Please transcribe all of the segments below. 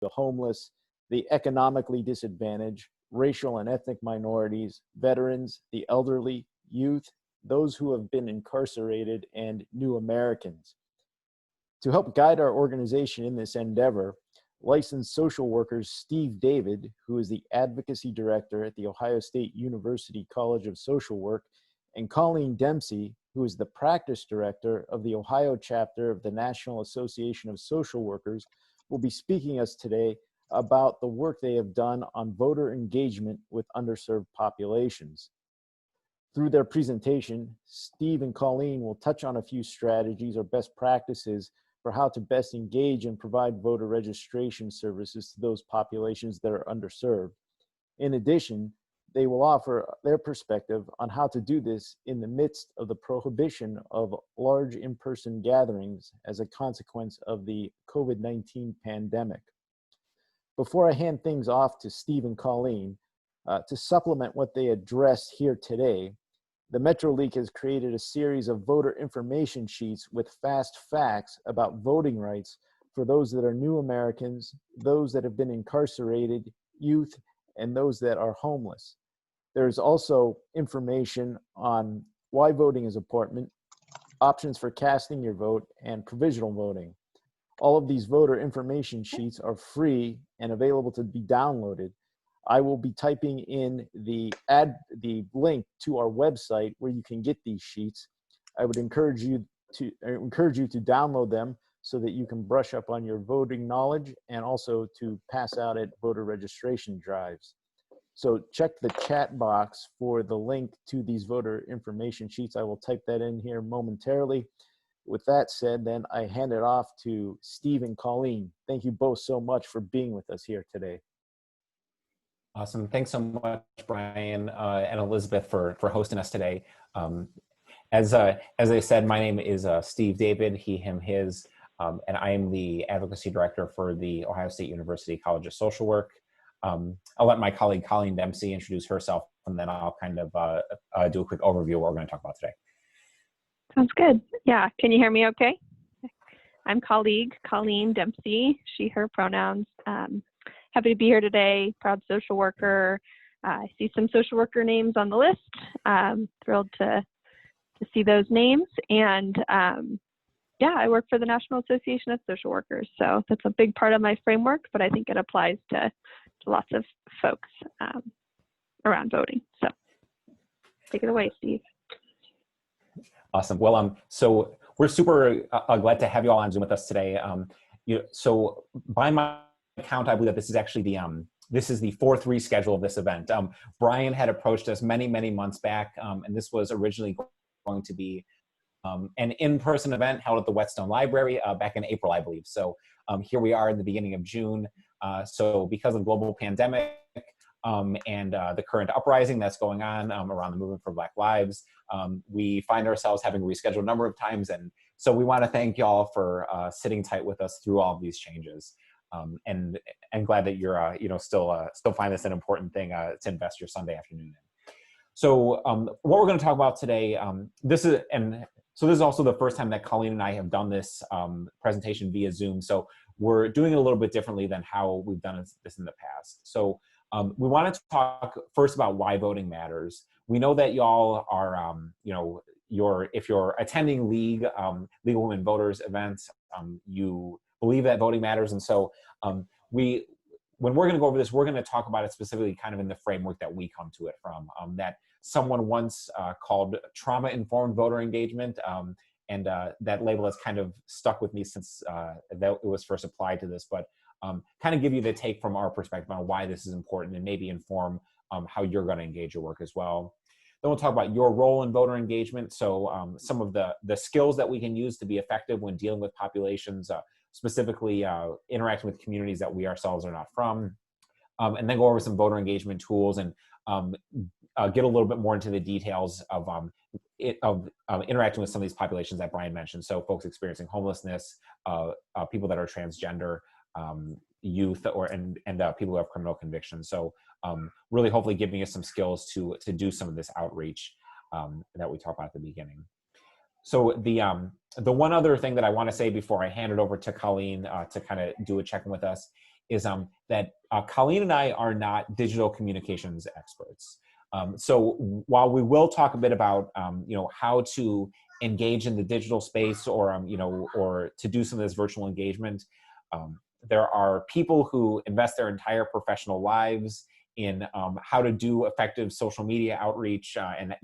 the homeless, the economically disadvantaged, racial and ethnic minorities, veterans, the elderly, youth, those who have been incarcerated, and new Americans. To help guide our organization in this endeavor, licensed social workers Steve David, who is the Advocacy Director at the Ohio State University College of Social Work, and Colleen Dempsey, who is the Practice Director of the Ohio chapter of the National Association of Social Workers, will be speaking to us today about the work they have done on voter engagement with underserved populations. Through their presentation, Steve and Colleen will touch on a few strategies or best practices for how to best engage and provide voter registration services to those populations that are underserved. In addition, they will offer their perspective on how to do this in the midst of the prohibition of large in-person gatherings as a consequence of the COVID-19 pandemic. Before I hand things off to Steve and Colleen, to supplement what they addressed here today, the Metro League has created a series of voter information sheets with fast facts about voting rights for those that are new Americans, those that have been incarcerated, youth, and those that are homeless. There's also information on why voting is important, options for casting your vote, and provisional voting. All of these voter information sheets are free and available to be downloaded. I will be typing in the link to our website where you can get these sheets. I would encourage you to download them so that you can brush up on your voting knowledge and also to pass out at voter registration drives. So check the chat box for the link to these voter information sheets. I will type that in here momentarily. With that said, then I hand it off to Steve and Colleen. Thank you both so much for being with us here today. Awesome. Thanks so much, Brian and Elizabeth, for hosting us today. As I said, my name is Steve David, he, him, his, and I am the Advocacy Director for the Ohio State University College of Social Work. I'll let my colleague Colleen Dempsey introduce herself, and then I'll kind of do a quick overview of what we're going to talk about today. Sounds good. Yeah. Can you hear me okay? I'm colleague Colleen Dempsey, she, her pronouns. Happy to be here today, proud social worker. I see some social worker names on the list. Thrilled to see those names. And yeah, I work for the National Association of Social Workers. So that's a big part of my framework, but I think it applies to lots of folks around voting. So take it away, Steve. Awesome. Well, so we're super glad to have you all on Zoom with us today. So by my count, I believe that this is actually this is the fourth reschedule of this event. Brian had approached us many months back, and this was originally going to be an in-person event held at the Whetstone Library back in April, I believe. So here we are in the beginning of June. So because of global pandemic and the current uprising that's going on around the movement for Black Lives, we find ourselves having rescheduled a number of times. And so we want to thank y'all for sitting tight with us through all of these changes. And glad that you're, still find this an important thing to invest your Sunday afternoon in. So what we're going to talk about today, this is also the first time that Colleen and I have done this presentation via Zoom. So we're doing it a little bit differently than how we've done this in the past. So we wanted to talk first about why voting matters. We know that y'all are, if you're attending League Women Voters events, you believe that voting matters. And so when we're going to go over this, we're going to talk about it specifically kind of in the framework that we come to it from, that someone once called trauma-informed voter engagement. And that label has kind of stuck with me since that it was first applied to this, but kind of give you the take from our perspective on why this is important and maybe inform how you're going to engage your work as well. Then we'll talk about your role in voter engagement. So some of the skills that we can use to be effective when dealing with populations, specifically interacting with communities that we ourselves are not from, and then go over some voter engagement tools and get a little bit more into the details of interacting with some of these populations that Brian mentioned. So folks experiencing homelessness, people that are transgender, youth, and people who have criminal convictions. So really hopefully giving us some skills to do some of this outreach that we talked about at the beginning. So the one other thing that I want to say before I hand it over to Colleen to kind of do a check-in with us is that Colleen and I are not digital communications experts. So while we will talk a bit about how to engage in the digital space, or or to do some of this virtual engagement, there are people who invest their entire professional lives in how to do effective social media outreach, and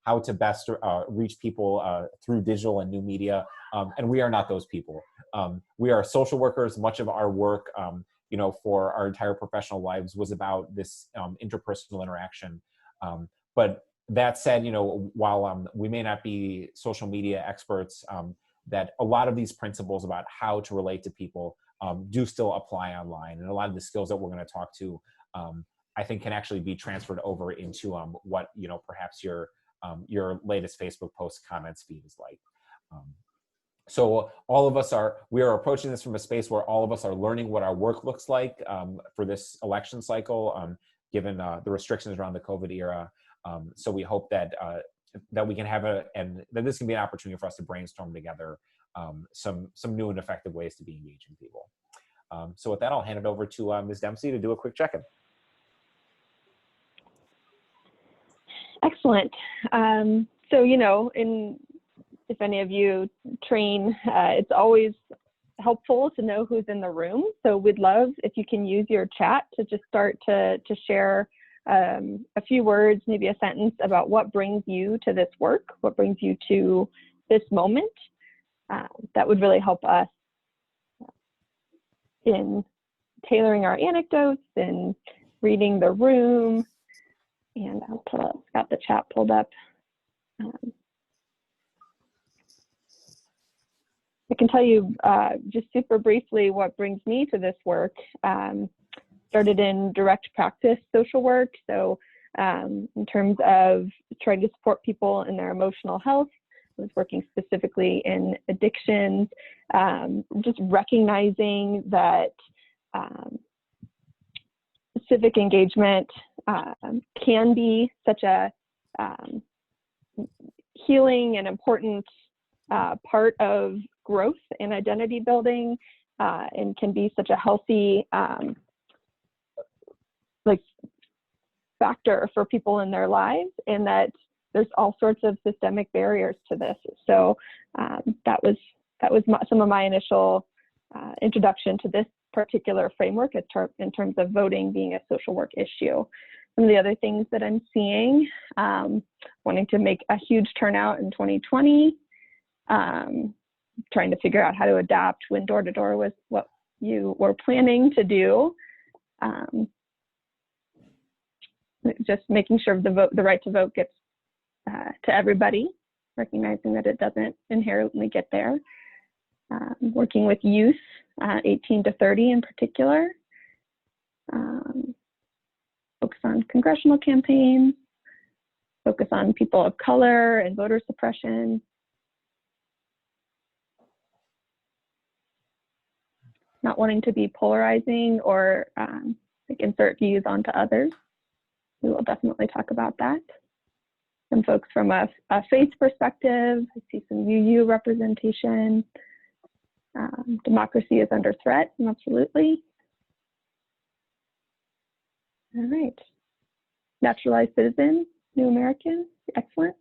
how to best reach people through digital and new media. And we are not those people. We are social workers. Much of our work, for our entire professional lives was about this interpersonal interaction. But that said, while we may not be social media experts, that a lot of these principles about how to relate to people do still apply online. And a lot of the skills that we're going to talk to, I think, can actually be transferred over into what, perhaps your latest Facebook post comments feed is like. So all of us we are approaching this from a space where all of us are learning what our work looks like for this election cycle, given the restrictions around the COVID era. So we hope that that we can have and that this can be an opportunity for us to brainstorm together some new and effective ways to be engaging people. So with that, I'll hand it over to Ms. Dempsey to do a quick check-in. Excellent. So, if any of you train, it's always helpful to know who's in the room. So we'd love if you can use your chat to just start to share a few words, maybe a sentence about what brings you to this work, what brings you to this moment. That would really help us in tailoring our anecdotes and reading the room. And I'll got the chat pulled up. I can tell you just super briefly what brings me to this work. Started in direct practice social work. So in terms of trying to support people in their emotional health, I was working specifically in addictions, just recognizing that civic engagement can be such a healing and important part of growth and identity building, and can be such a healthy factor for people in their lives, and that there's all sorts of systemic barriers to this. So that was some of my initial introduction to this particular framework in terms of voting being a social work issue. Some of the other things that I'm seeing, wanting to make a huge turnout in 2020, trying to figure out how to adapt when door-to-door was what you were planning to do. Just making sure the right to vote gets to everybody, recognizing that it doesn't inherently get there. Working with youth, 18 to 30 in particular. Focus on congressional campaigns, focus on people of color and voter suppression. Not wanting to be polarizing or insert views onto others. We will definitely talk about that. Some folks from a faith perspective, I see some UU representation. Democracy is under threat, absolutely. All right. Naturalized citizens, new Americans, excellent.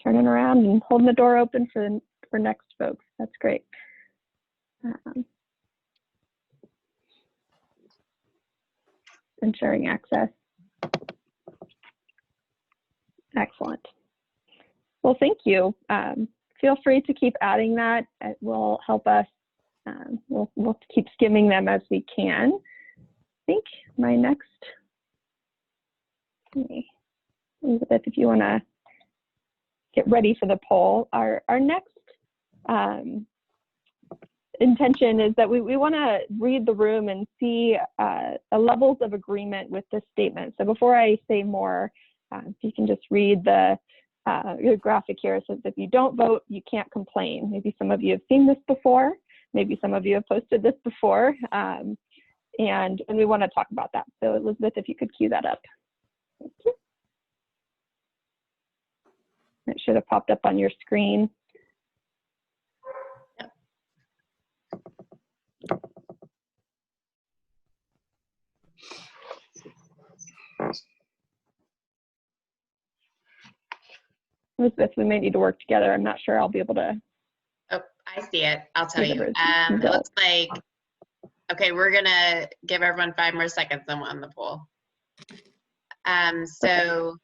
Turning around and holding the door open for next folks, that's great. Ensuring access. Excellent. Well, thank you. Feel free to keep adding that. It will help us. We'll keep skimming them as we can. I think my next, Elizabeth, if you want to get ready for the poll, our next intention is that we want to read the room and see levels of agreement with this statement. So before I say more, if you can just read the graphic here. It says if you don't vote, you can't complain. Maybe some of you have seen this before. Maybe some of you have posted this before. And we want to talk about that. So Elizabeth, if you could cue that up. Thank you. It should have popped up on your screen. Elizabeth, we may need to work together. I'm not sure I'll be able to. Oh, I see it. I'll tell you. It It looks like, okay, we're gonna give everyone 5 more seconds on the poll. So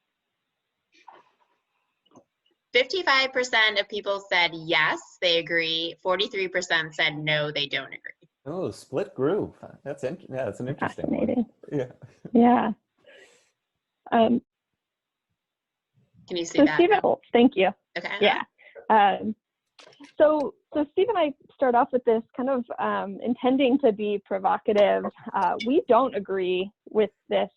55% of people said yes, they agree. 43% said no, they don't agree. Oh, split group. That's an interesting one. Yeah. Yeah. Can you see So that? Steve, thank you. Okay. Yeah. So Steve and I start off with this kind of intending to be provocative. We don't agree with this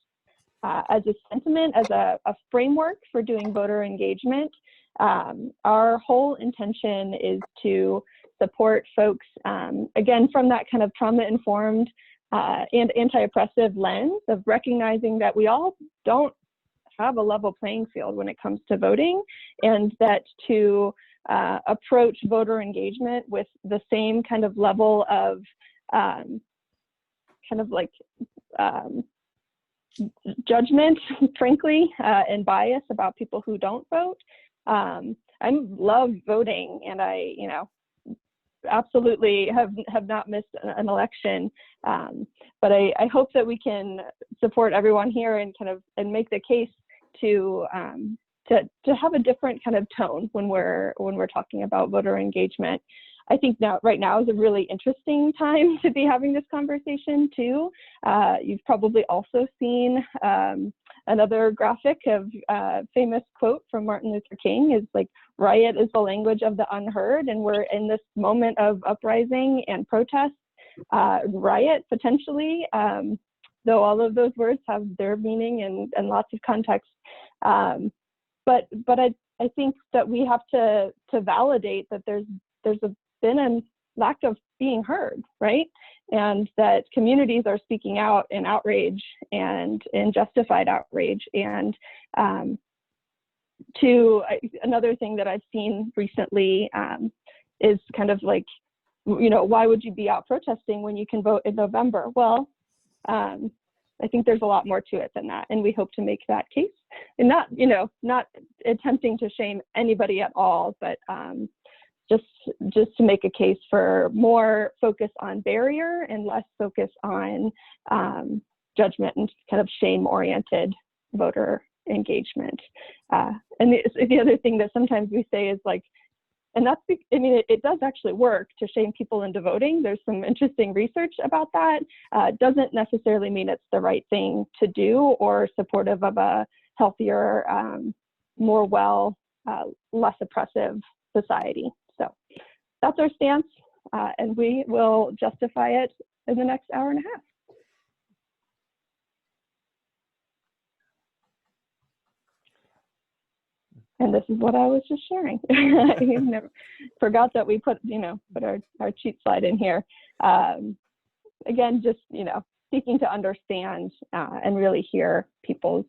as a sentiment, as a framework for doing voter engagement. Our whole intention is to support folks, again, from that kind of trauma-informed and anti-oppressive lens of recognizing that we all don't have a level playing field when it comes to voting, and that to approach voter engagement with the same kind of level of kind of like judgment, frankly, and bias about people who don't vote. I love voting, and I, absolutely have not missed an election. But I hope that we can support everyone here and and make the case to have a different kind of tone when we're talking about voter engagement. I think right now is a really interesting time to be having this conversation too. You've probably also seen another graphic of famous quote from Martin Luther King is like, riot is the language of the unheard, and we're in this moment of uprising and protest. Riot potentially, though all of those words have their meaning and lots of context. But I think that we have to validate that there's been a lack of being heard, right? And that communities are speaking out in outrage and in justified outrage. And another thing that I've seen recently is kind of like, why would you be out protesting when you can vote in November? Well, I think there's a lot more to it than that, and we hope to make that case. And not attempting to shame anybody at all, but just to make a case for more focus on barrier and less focus on judgment and kind of shame-oriented voter engagement. And the other thing that sometimes we say is like, and that's, it does actually work to shame people into voting. There's some interesting research about that. Doesn't necessarily mean it's the right thing to do or supportive of a healthier, more less oppressive society. So that's our stance, and we will justify it in the next hour and a half. And this is what I was just sharing. I forgot that we put our cheat slide in here. Again, just, seeking to understand and really hear people's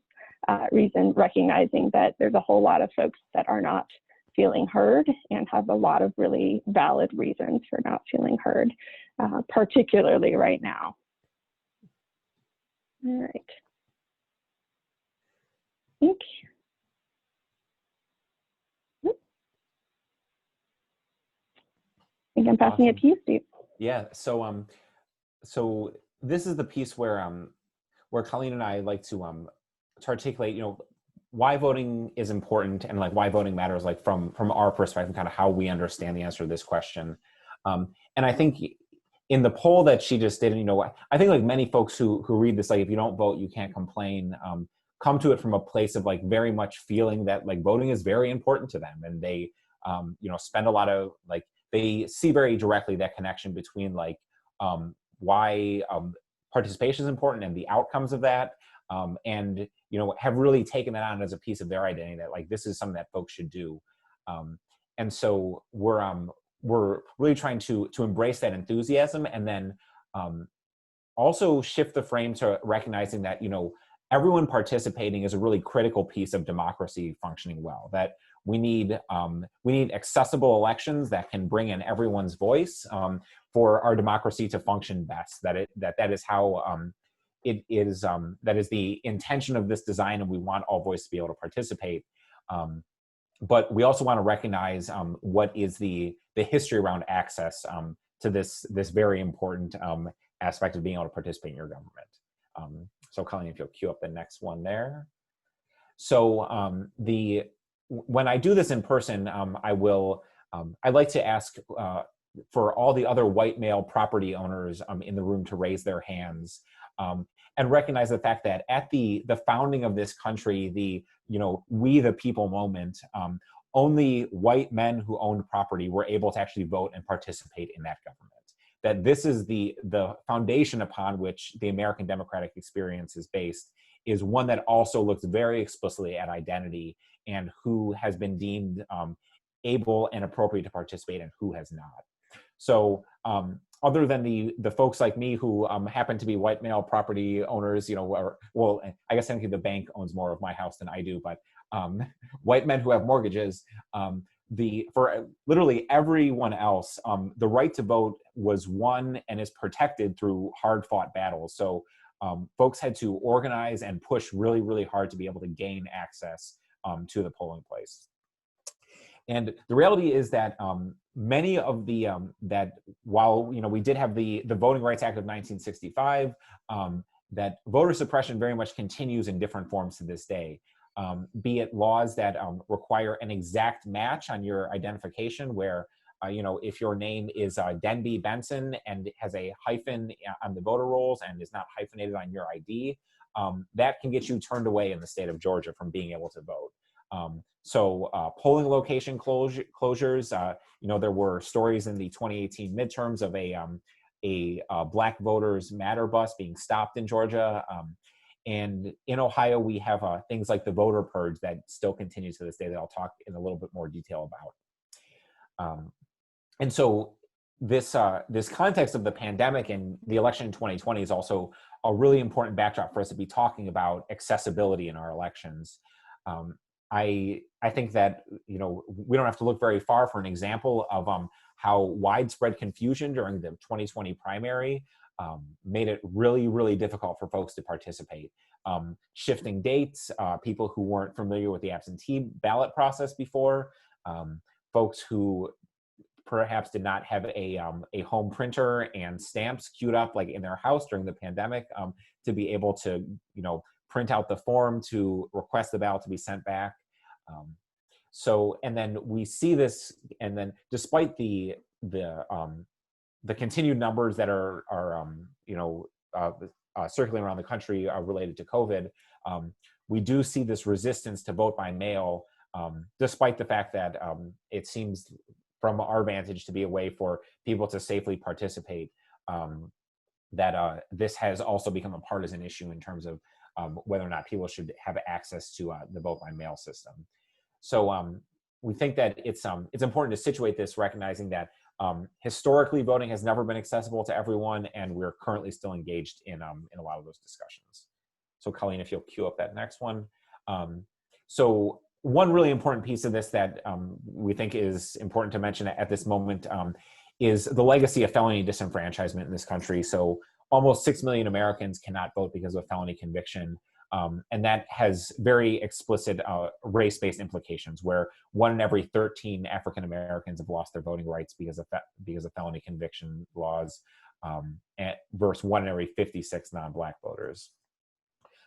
reason, recognizing that there's a whole lot of folks that are not feeling heard and have a lot of really valid reasons for not feeling heard, particularly right now. All right. Thank you. I think I'm passing it to you, Steve. Yeah. So so this is the piece where Colleen and I like to articulate, why voting is important and like why voting matters, like from our perspective, kind of how we understand the answer to this question. And I think in the poll that she just did, I think like many folks who read this, like if you don't vote, you can't complain, come to it from a place of like very much feeling that like voting is very important to them, and they spend a lot of like, they see very directly that connection between like why participation is important and the outcomes of that, and have really taken that on as a piece of their identity, that like this is something that folks should do. And so we're really trying to embrace that enthusiasm, and then also shift the frame to recognizing that everyone participating is a really critical piece of democracy functioning well. That we need accessible elections that can bring in everyone's voice for our democracy to function best. That is how it is. That is the intention of this design, and we want all voice to be able to participate. but we also want to recognize what is the history around access to this very important aspect of being able to participate in your government. So Colleen, if you'll cue up the next one there. So when I do this in person, I'd like to ask for all the other white male property owners in the room to raise their hands and recognize the fact that at the founding of this country, we the people moment, only white men who owned property were able to actually vote and participate in that government. That this is the foundation upon which the American democratic experience is based, is one that also looks very explicitly at identity and who has been deemed able and appropriate to participate and who has not. So other than the folks like me who happen to be white male property owners, well, I guess technically the bank owns more of my house than I do, but white men who have mortgages, for literally everyone else, the right to vote was won and is protected through hard fought battles. So folks had to organize and push really, really hard to be able to gain access to the polling place. And the reality is that many of the, that while, we did have the Voting Rights Act of 1965, that voter suppression very much continues in different forms to this day. Be it laws that require an exact match on your identification where, if your name is Denby Benson and it has a hyphen on the voter rolls and is not hyphenated on your ID, that can get you turned away in the state of Georgia from being able to vote. So polling location closures, there were stories in the 2018 midterms of a Black Voters Matter bus being stopped in Georgia. And in Ohio, we have things like the voter purge that still continues to this day that I'll talk in a little bit more detail about. And so this context of the pandemic and the election in 2020 is also a really important backdrop for us to be talking about accessibility in our elections. I think that, we don't have to look very far for an example of how widespread confusion during the 2020 primary made it really, really difficult for folks to participate. Shifting dates, people who weren't familiar with the absentee ballot process before, folks who perhaps did not have a home printer and stamps queued up like in their house during the pandemic to be able to, print out the form to request the ballot to be sent back. And then we see this, and then despite the continued numbers that are circulating around the country related to COVID, we do see this resistance to vote by mail, despite the fact that it seems from our vantage to be a way for people to safely participate, that this has also become a partisan issue in terms of whether or not people should have access to the vote by mail system. So we think that it's important to situate this, recognizing that historically voting has never been accessible to everyone, and we're currently still engaged in a lot of those discussions. So Colleen, if you'll cue up that next one. So one really important piece of this that we think is important to mention at this moment is the legacy of felony disenfranchisement in this country. So almost 6 million Americans cannot vote because of a felony conviction. And that has very explicit race-based implications, where 1 in every 13 African Americans have lost their voting rights because of felony conviction laws, versus 1 in every 56 non-Black voters.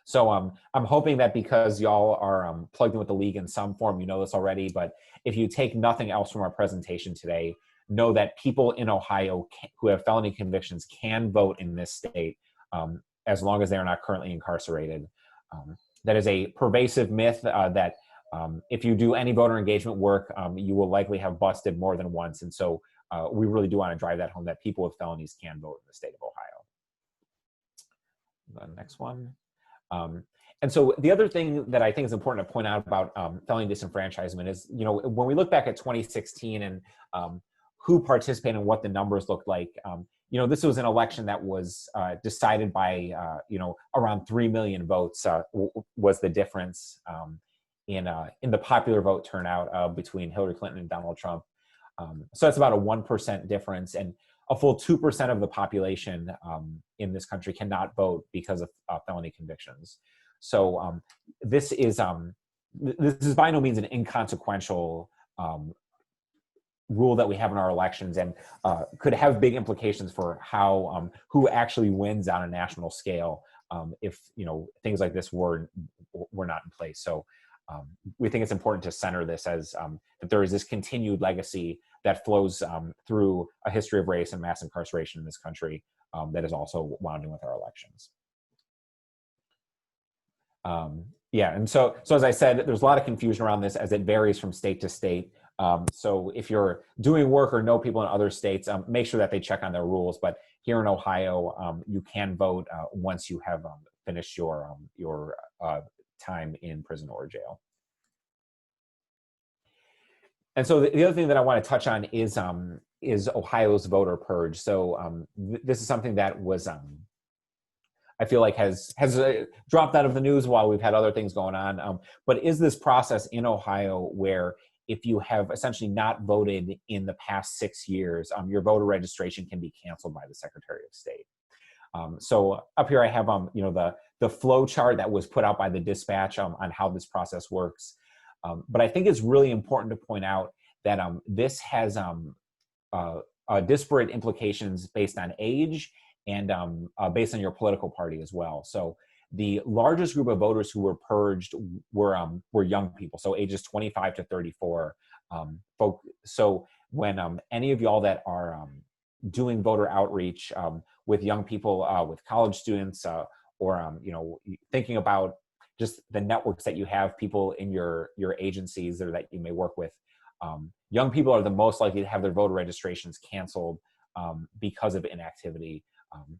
So I'm hoping that because y'all are plugged in with the league in some form, you know this already, but if you take nothing else from our presentation today, know that people in Ohio who have felony convictions can vote in this state as long as they are not currently incarcerated. That is a pervasive myth that if you do any voter engagement work, you will likely have busted more than once. And so we really do want to drive that home, that people with felonies can vote in the state of Ohio. The next one. And so the other thing that I think is important to point out about felony disenfranchisement is, when we look back at 2016 and who participated and what the numbers looked like, this was an election that was decided by, around 3 million votes was the difference in the popular vote turnout between Hillary Clinton and Donald Trump. So that's about a 1% difference, and a full 2% of the population in this country cannot vote because of felony convictions. So this is this is by no means an inconsequential rule that we have in our elections, and could have big implications for how who actually wins on a national scale if things like this were not in place. So we think it's important to center this as that there is this continued legacy that flows through a history of race and mass incarceration in this country that is also wound in with our elections. Yeah, and so as I said, there's a lot of confusion around this as it varies from state to state. So if you're doing work or know people in other states, make sure that they check on their rules. But here in Ohio, you can vote once you have finished your time in prison or jail. And so the other thing that I want to touch on is Ohio's voter purge. So this is something that was I feel like has dropped out of the news while we've had other things going on. But is this process in Ohio where if you have essentially not voted in the past 6 years, your voter registration can be canceled by the Secretary of State. So up here I have the flow chart that was put out by the dispatch on how this process works. But I think it's really important to point out that this has disparate implications based on age and based on your political party as well. So the largest group of voters who were purged were young people, so ages 25 to 34. So when any of y'all that are doing voter outreach with young people, with college students, or thinking about just the networks that you have, people in your agencies or that you may work with, young people are the most likely to have their voter registrations canceled because of inactivity,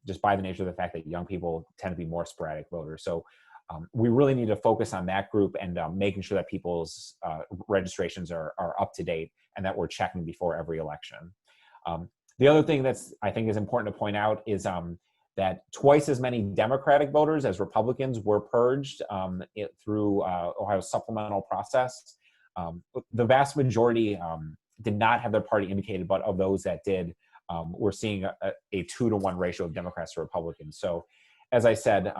just by the nature of the fact that young people tend to be more sporadic voters. So we really need to focus on that group and making sure that people's registrations are up to date and that we're checking before every election. The other thing that's I think is important to point out is that twice as many Democratic voters as Republicans were purged through Ohio's supplemental process. The vast majority did not have their party indicated, but of those that did, we're seeing a 2-to-1 ratio of Democrats to Republicans. So as I said,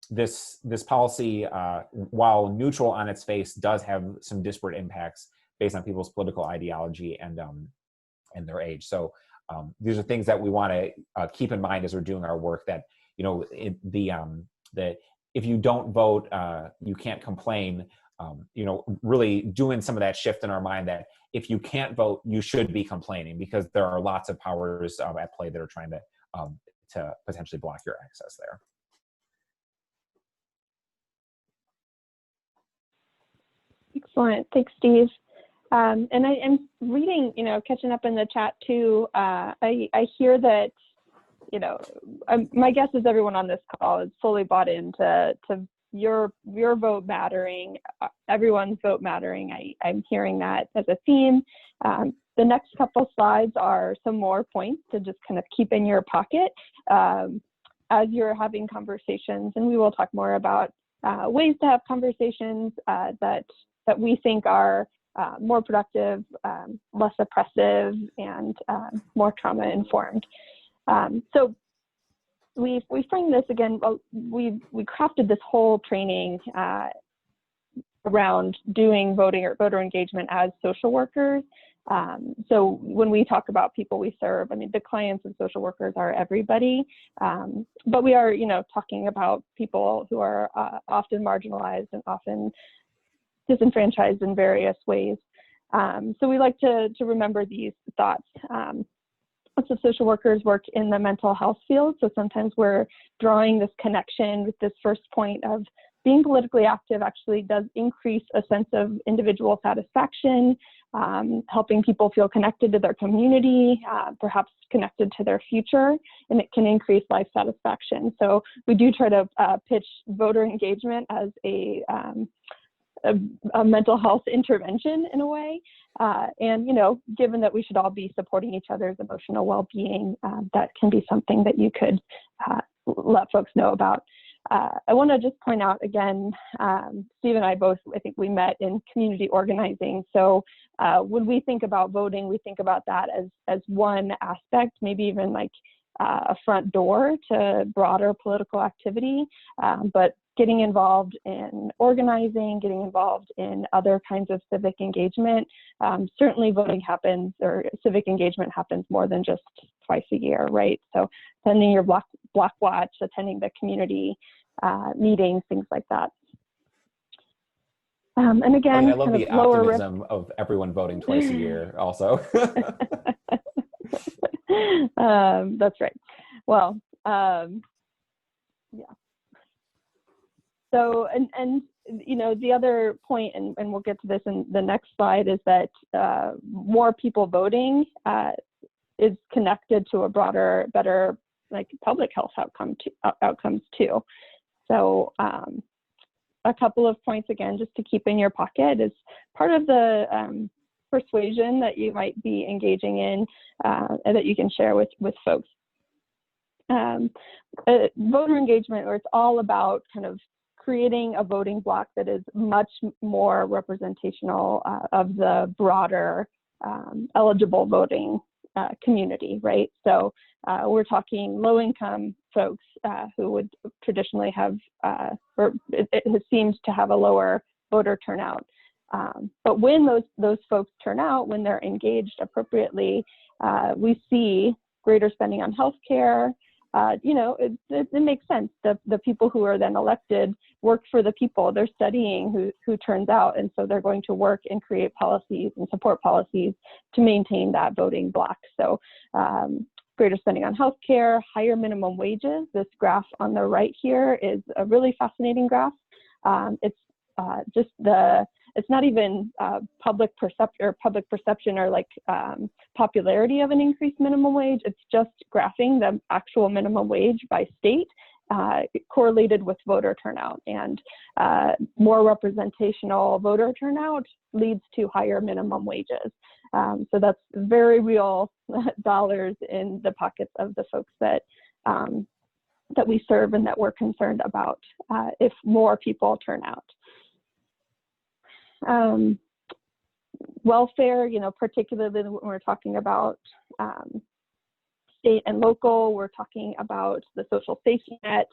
this policy, while neutral on its face, does have some disparate impacts based on people's political ideology and their age. So these are things that we want to keep in mind as we're doing our work, that that if you don't vote, you can't complain. Really doing some of that shift in our mind that if you can't vote, you should be complaining, because there are lots of powers at play that are trying to potentially block your access there. Excellent. Thanks, Steve. And I'm reading, catching up in the chat too. I hear that, my guess is everyone on this call is fully bought into your vote mattering, everyone's vote mattering. I'm hearing that as a theme. The next couple slides are some more points to just kind of keep in your pocket as you're having conversations, and we will talk more about ways to have conversations that we think are more productive, less oppressive, and more trauma-informed. So we framed this again. We crafted this whole training around doing voting or voter engagement as social workers. So when we talk about people we serve, I mean, the clients of social workers are everybody, but we are, talking about people who are often marginalized and often disenfranchised in various ways. So we like to remember these thoughts. Lots of social workers work in the mental health field, so sometimes we're drawing this connection with this first point of being politically active actually does increase a sense of individual satisfaction, helping people feel connected to their community, perhaps connected to their future, and it can increase life satisfaction. So we do try to pitch voter engagement as a mental health intervention in a way. And, given that we should all be supporting each other's emotional well-being, that can be something that you could let folks know about. I want to just point out again, Steve and I both, I think we met in community organizing. So when we think about voting, we think about that as one aspect, maybe even like a front door to broader political activity, but getting involved in organizing, getting involved in other kinds of civic engagement. Certainly voting happens, or civic engagement happens more than just twice a year, right? So attending your block watch, attending the community meetings, things like that. And again, I love the optimism of everyone voting twice a year also. That's right. Well, yeah. So, and you know, the other point, and we'll get to this in the next slide, is that more people voting is connected to a broader, better, like, public health outcomes too. So a couple of points, again, just to keep in your pocket, is part of the persuasion that you might be engaging in and that you can share with folks. Voter engagement, where it's all about kind of creating a voting bloc that is much more representational of the broader eligible voting community, right? So we're talking low-income folks who would traditionally have, or it seems to have a lower voter turnout. But when those folks turn out, when they're engaged appropriately, we see greater spending on healthcare. You know, it makes sense. The people who are then elected work for the people. They're studying who turns out, and so they're going to work and create policies and support policies to maintain that voting bloc. So greater spending on healthcare, higher minimum wages. This graph on the right here is a really fascinating graph. It's just it's not even public perception or like popularity of an increased minimum wage. It's just graphing the actual minimum wage by state correlated with voter turnout, and more representational voter turnout leads to higher minimum wages. So that's very real dollars in the pockets of the folks that that we serve and that we're concerned about if more people turn out. Welfare, you know, particularly when we're talking about state and local, we're talking about the social safety net,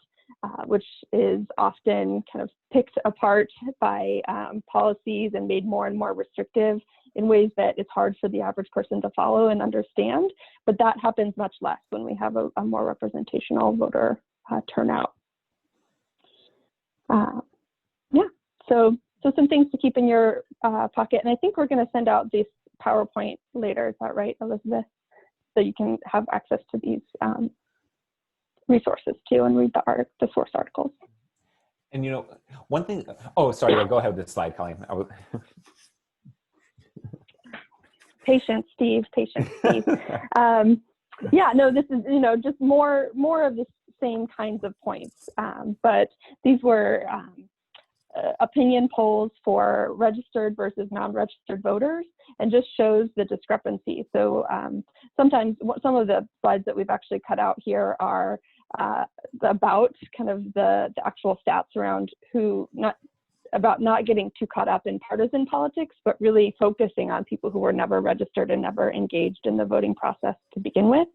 which is often kind of picked apart by policies and made more and more restrictive in ways that it's hard for the average person to follow and understand. But that happens much less when we have a more representational voter turnout. Yeah, so some things to keep in your pocket. And I think we're going to send out this PowerPoint later. Is that right, Elizabeth? So you can have access to these resources too and read the source articles. And you know, one thing, oh, sorry, go ahead with this slide, Colleen. Patience, Steve, patience, Steve. Yeah, no, this is, you know, just more of the same kinds of points. But these were opinion polls for registered versus non-registered voters, and just shows the discrepancy. So sometimes some of the slides that we've actually cut out here are about kind of the actual stats around about not getting too caught up in partisan politics, but really focusing on people who were never registered and never engaged in the voting process to begin with.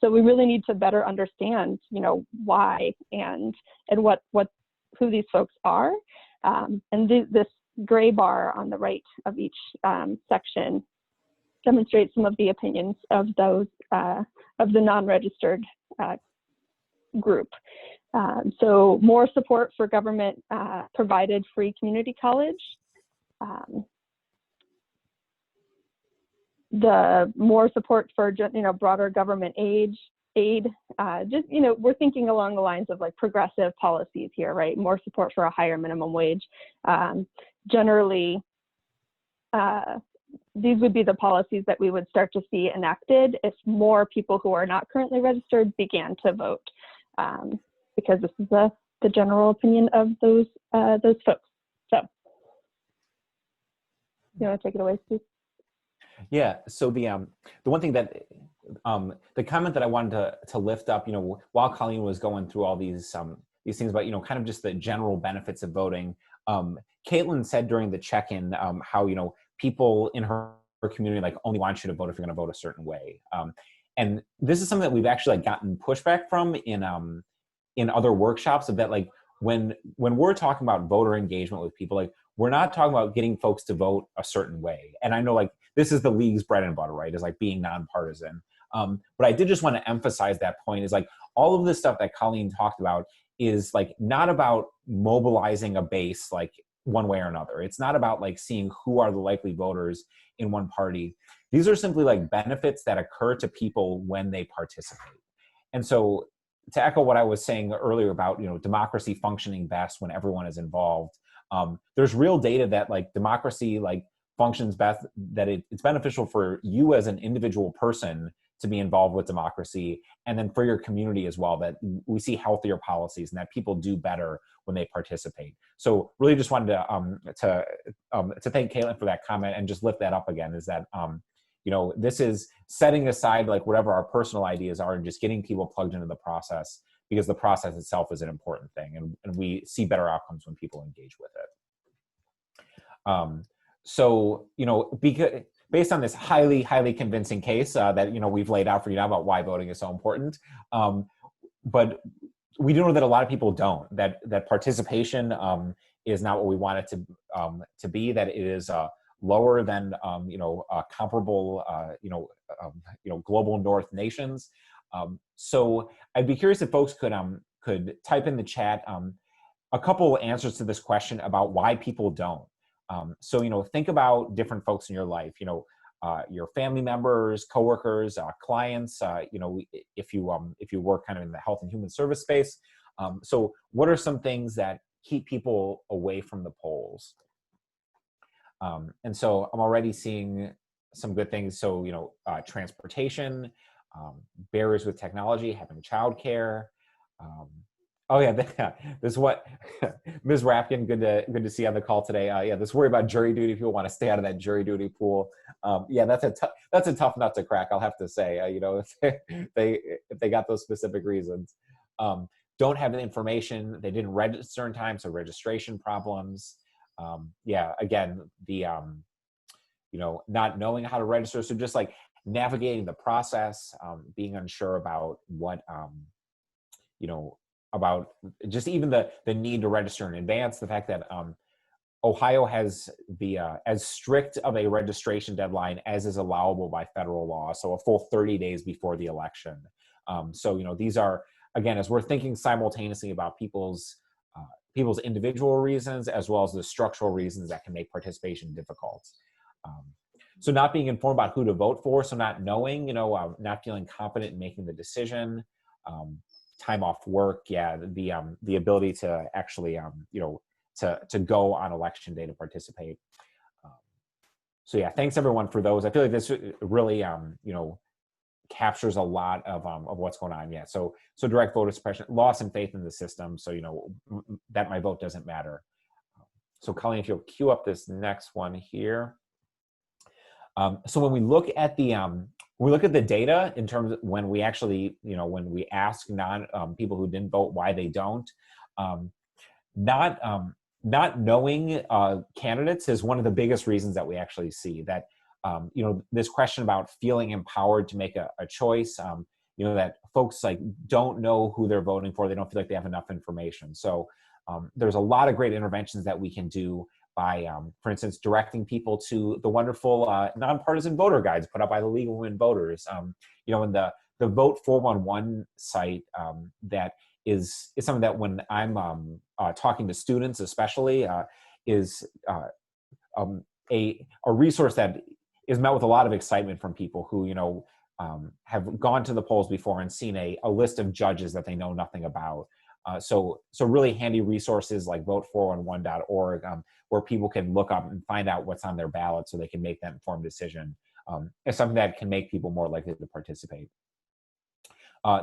So we really need to better understand, you know, why and who these folks are. And this gray bar on the right of each section demonstrates some of the opinions of those of the non-registered group. So more support for government provided free community college. The more support for, you know, broader government aid. Just, you know, we're thinking along the lines of like progressive policies here, right? More support for a higher minimum wage. Generally, these would be the policies that we would start to see enacted if more people who are not currently registered began to vote, because this is the general opinion of those folks. So, you want to take it away, Steve? Yeah. So the one thing that the comment that I wanted to lift up, you know, while Colleen was going through all these things about, you know, kind of just the general benefits of voting, Caitlin said during the check-in how, you know, people in her community like only want you to vote if you're going to vote a certain way. And this is something that we've actually like gotten pushback from in other workshops, of that, like when we're talking about voter engagement with people, like we're not talking about getting folks to vote a certain way. And I know like this is the league's bread and butter, right? Is like being nonpartisan. But I did just want to emphasize that point, is like all of this stuff that Colleen talked about is like not about mobilizing a base like one way or another. It's not about like seeing who are the likely voters in one party. These are simply like benefits that occur to people when they participate. And so to echo what I was saying earlier about, you know, democracy functioning best when everyone is involved, there's real data that like democracy like functions best, that it's beneficial for you as an individual person to be involved with democracy, and then for your community as well, that we see healthier policies and that people do better when they participate. So really just wanted to thank Caitlin for that comment and just lift that up again, is that you know, this is setting aside like whatever our personal ideas are and just getting people plugged into the process, because the process itself is an important thing, and we see better outcomes when people engage with it. So, you know, because based on this highly, highly convincing case that, you know, we've laid out for you now about why voting is so important, but we do know that a lot of people don't, that participation is not what we want it to be, that it is lower than you know, comparable you know, global North nations. So I'd be curious if folks could type in the chat a couple answers to this question about why people don't. So, you know, think about different folks in your life, you know, your family members, coworkers, clients, you know, if you work kind of in the health and human service space. So what are some things that keep people away from the polls? And so I'm already seeing some good things. So, you know, transportation, barriers with technology, having childcare. Oh yeah, this is what Ms. Rapkin, good to see you on the call today. Yeah, this worry about jury duty. People want to stay out of that jury duty pool. Yeah, that's a tough nut to crack, I'll have to say. You know, if they got those specific reasons, don't have the information, they didn't register in time, so registration problems. Yeah, again, the you know, not knowing how to register, so just like navigating the process, being unsure about what you know, about just even the need to register in advance, the fact that Ohio has the as strict of a registration deadline as is allowable by federal law, so a full 30 days before the election. So, you know, these are, again, as we're thinking simultaneously about people's individual reasons as well as the structural reasons that can make participation difficult. So not being informed about who to vote for, so not knowing, you know, not feeling confident in making the decision, time off work, yeah, the ability to actually, you know, to go on election day to participate. So yeah, thanks everyone for those. I feel like this really, you know, captures a lot of what's going on. Yeah, so direct voter suppression, loss in faith in the system. So, you know, that my vote doesn't matter. So Colleen, if you'll queue up this next one here. So when we look at the data in terms of when we actually, you know, when we ask people who didn't vote why they don't, not knowing candidates is one of the biggest reasons that we actually see that. You know, this question about feeling empowered to make a choice, you know, that folks like don't know who they're voting for. They don't feel like they have enough information. So there's a lot of great interventions that we can do by, for instance, directing people to the wonderful nonpartisan voter guides put out by the League of Women Voters. You know, in the Vote 411 site, that is something that when I'm talking to students, especially, is a resource that is met with a lot of excitement from people who, you know, have gone to the polls before and seen a list of judges that they know nothing about. So really handy resources like vote411.org, where people can look up and find out what's on their ballot so they can make that informed decision. It's something that can make people more likely to participate.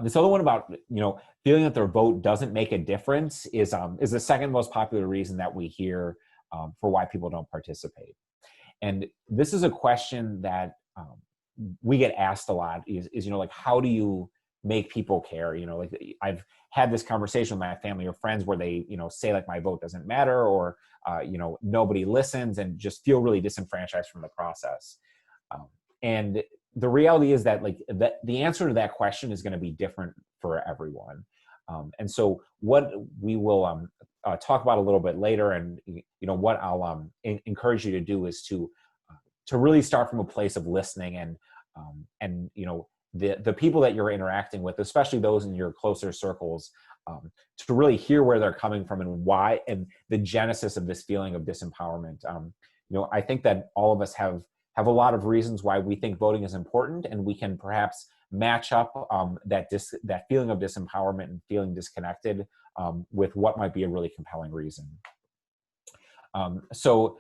This other one about, you know, feeling that their vote doesn't make a difference is the second most popular reason that we hear for why people don't participate. And this is a question that we get asked a lot is, you know, like, how do you make people care? You know, like I've had this conversation with my family or friends where they, you know, say like my vote doesn't matter, or, you know, nobody listens, and just feel really disenfranchised from the process. And the reality is that like the answer to that question is going to be different for everyone. And so what we will talk about a little bit later, and what I'll encourage you to do is to really start from a place of listening, and the people that you're interacting with, especially those in your closer circles, to really hear where they're coming from and why, and the genesis of this feeling of disempowerment. I think that all of us have a lot of reasons why we think voting is important, and we can perhaps match up that feeling of disempowerment and feeling disconnected with what might be a really compelling reason. So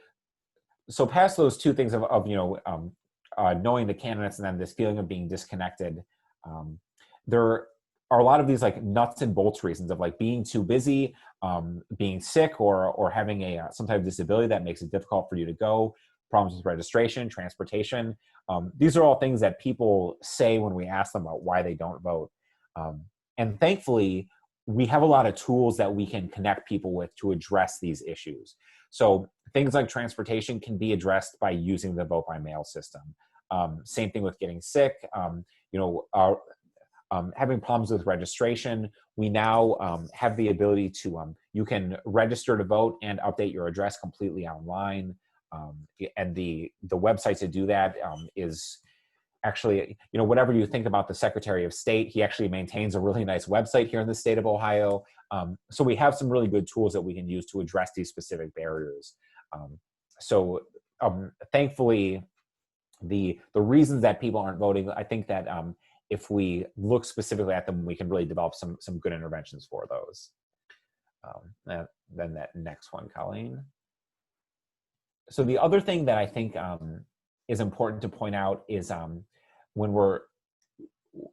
past those two things of knowing the candidates and then this feeling of being disconnected, there are a lot of these like nuts and bolts reasons of like being too busy, being sick, or having some type of disability that makes it difficult for you to go, problems with registration, transportation. These are all things that people say when we ask them about why they don't vote. And thankfully, we have a lot of tools that we can connect people with to address these issues. So things like transportation can be addressed by using the vote by mail system. Same thing with getting sick. Having problems with registration, we now have the ability to, you can register to vote and update your address completely online. And the website to do that is actually, whatever you think about the Secretary of State, he actually maintains a really nice website here in the state of Ohio. So we have some really good tools that we can use to address these specific barriers. Thankfully, the reasons that people aren't voting, I think that if we look specifically at them, we can really develop some good interventions for those. Then that next one, Colleen. So the other thing that I think is important to point out is when we're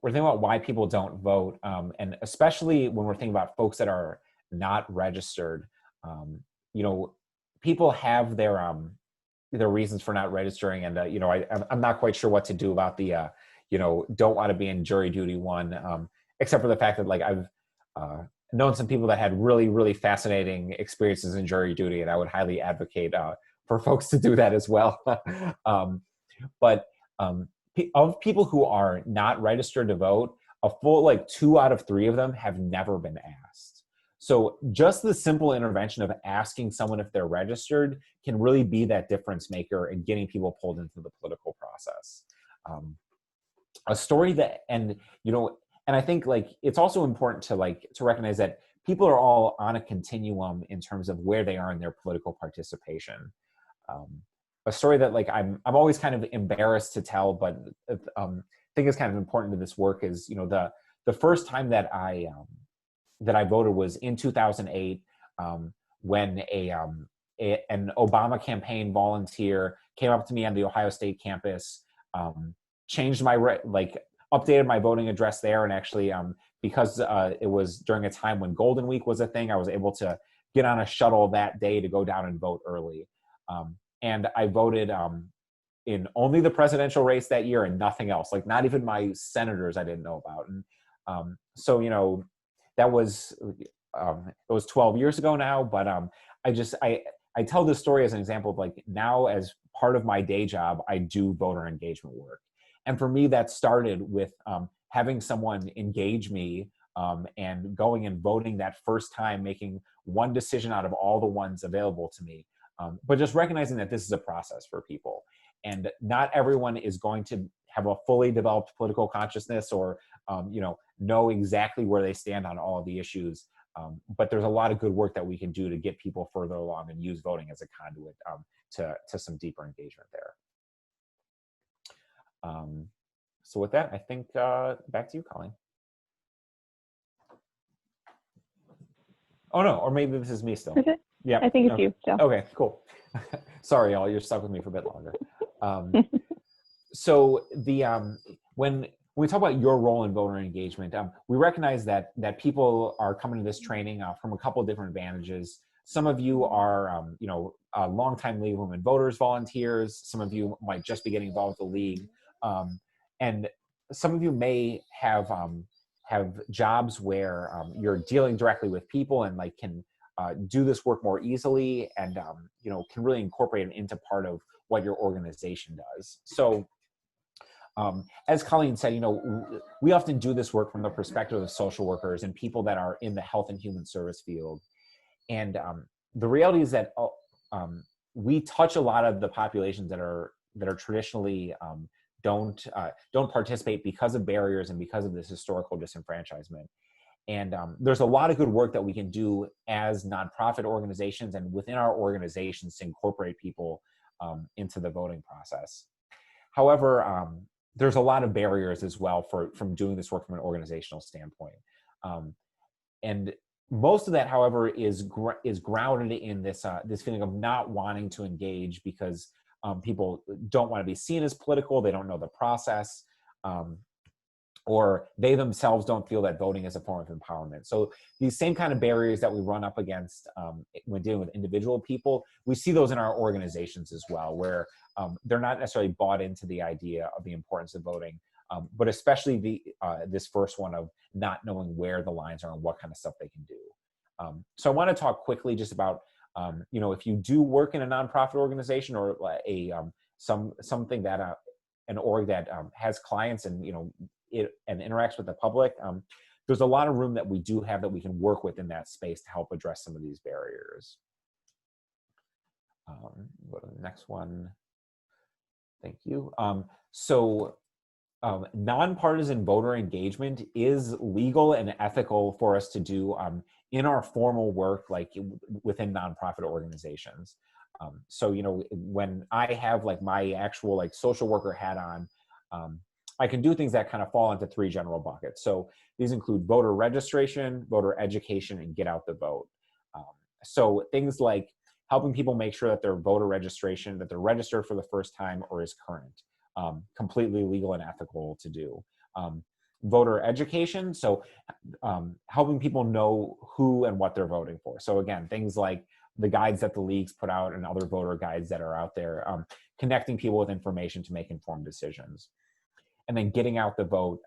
thinking about why people don't vote, and especially when we're thinking about folks that are not registered, people have their reasons for not registering, and I'm not quite sure what to do about the don't want to be in jury duty one, except for the fact that like I've known some people that had really, really fascinating experiences in jury duty, and I would highly advocate for folks to do that as well. But of people who are not registered to vote, a full 2 out of 3 of them have never been asked. So just the simple intervention of asking someone if they're registered can really be that difference maker in getting people pulled into the political process. A story that, and I think it's also important to recognize that people are all on a continuum in terms of where they are in their political participation. A story that I'm always kind of embarrassed to tell, but I think is kind of important to this work is, the first time that I voted was in 2008, when an Obama campaign volunteer came up to me on the Ohio State campus, changed my updated my voting address there, and actually because it was during a time when Golden Week was a thing, I was able to get on a shuttle that day to go down and vote early. And I voted in only the presidential race that year and nothing else, not even my senators I didn't know about. And so that was it was 12 years ago now, but I tell this story as an example of now, as part of my day job, I do voter engagement work. And for me, that started with having someone engage me and going and voting that first time, making one decision out of all the ones available to me. But just recognizing that this is a process for people, and not everyone is going to have a fully developed political consciousness or know exactly where they stand on all of the issues. But there's a lot of good work that we can do to get people further along and use voting as a conduit to some deeper engagement there. So with that, I think back to you, Colleen. Oh no, or maybe this is me still. Is it? Yeah, I think it's you still. Okay, cool. Sorry, y'all, you're stuck with me for a bit longer. So when we talk about your role in voter engagement, we recognize that people are coming to this training from a couple of different advantages. Some of you are, longtime League of Women Voters volunteers. Some of you might just be getting involved with the league, and some of you may have jobs where you're dealing directly with people and can do this work more easily, and can really incorporate it into part of what your organization does. So As Colleen said, we often do this work from the perspective of social workers and people that are in the health and human service field. And the reality is that we touch a lot of the populations that are traditionally don't participate because of barriers and because of this historical disenfranchisement. And there's a lot of good work that we can do as nonprofit organizations and within our organizations to incorporate people into the voting process. However, there's a lot of barriers as well from doing this work from an organizational standpoint. And most of that, however, is grounded in this feeling of not wanting to engage because people don't want to be seen as political, they don't know the process, or they themselves don't feel that voting is a form of empowerment. So these same kind of barriers that we run up against when dealing with individual people, we see those in our organizations as well, where they're not necessarily bought into the idea of the importance of voting, but especially this first one of not knowing where the lines are and what kind of stuff they can do. So I want to talk quickly just about, if you do work in a nonprofit organization or something that an org that has clients and and interacts with the public, there's a lot of room that we do have that we can work with in that space to help address some of these barriers. Go to the next one. Thank you. Nonpartisan voter engagement is legal and ethical for us to do in our formal work, like within nonprofit organizations. When I have like my actual like social worker hat on, I can do things that kind of fall into three general buckets. So these include voter registration, voter education, and get out the vote. So things like helping people make sure that their voter registration, that they're registered for the first time or is current, completely legal and ethical to do. Voter education, so helping people know who and what they're voting for. So again, things like the guides that the leagues put out and other voter guides that are out there, connecting people with information to make informed decisions. And then getting out the vote,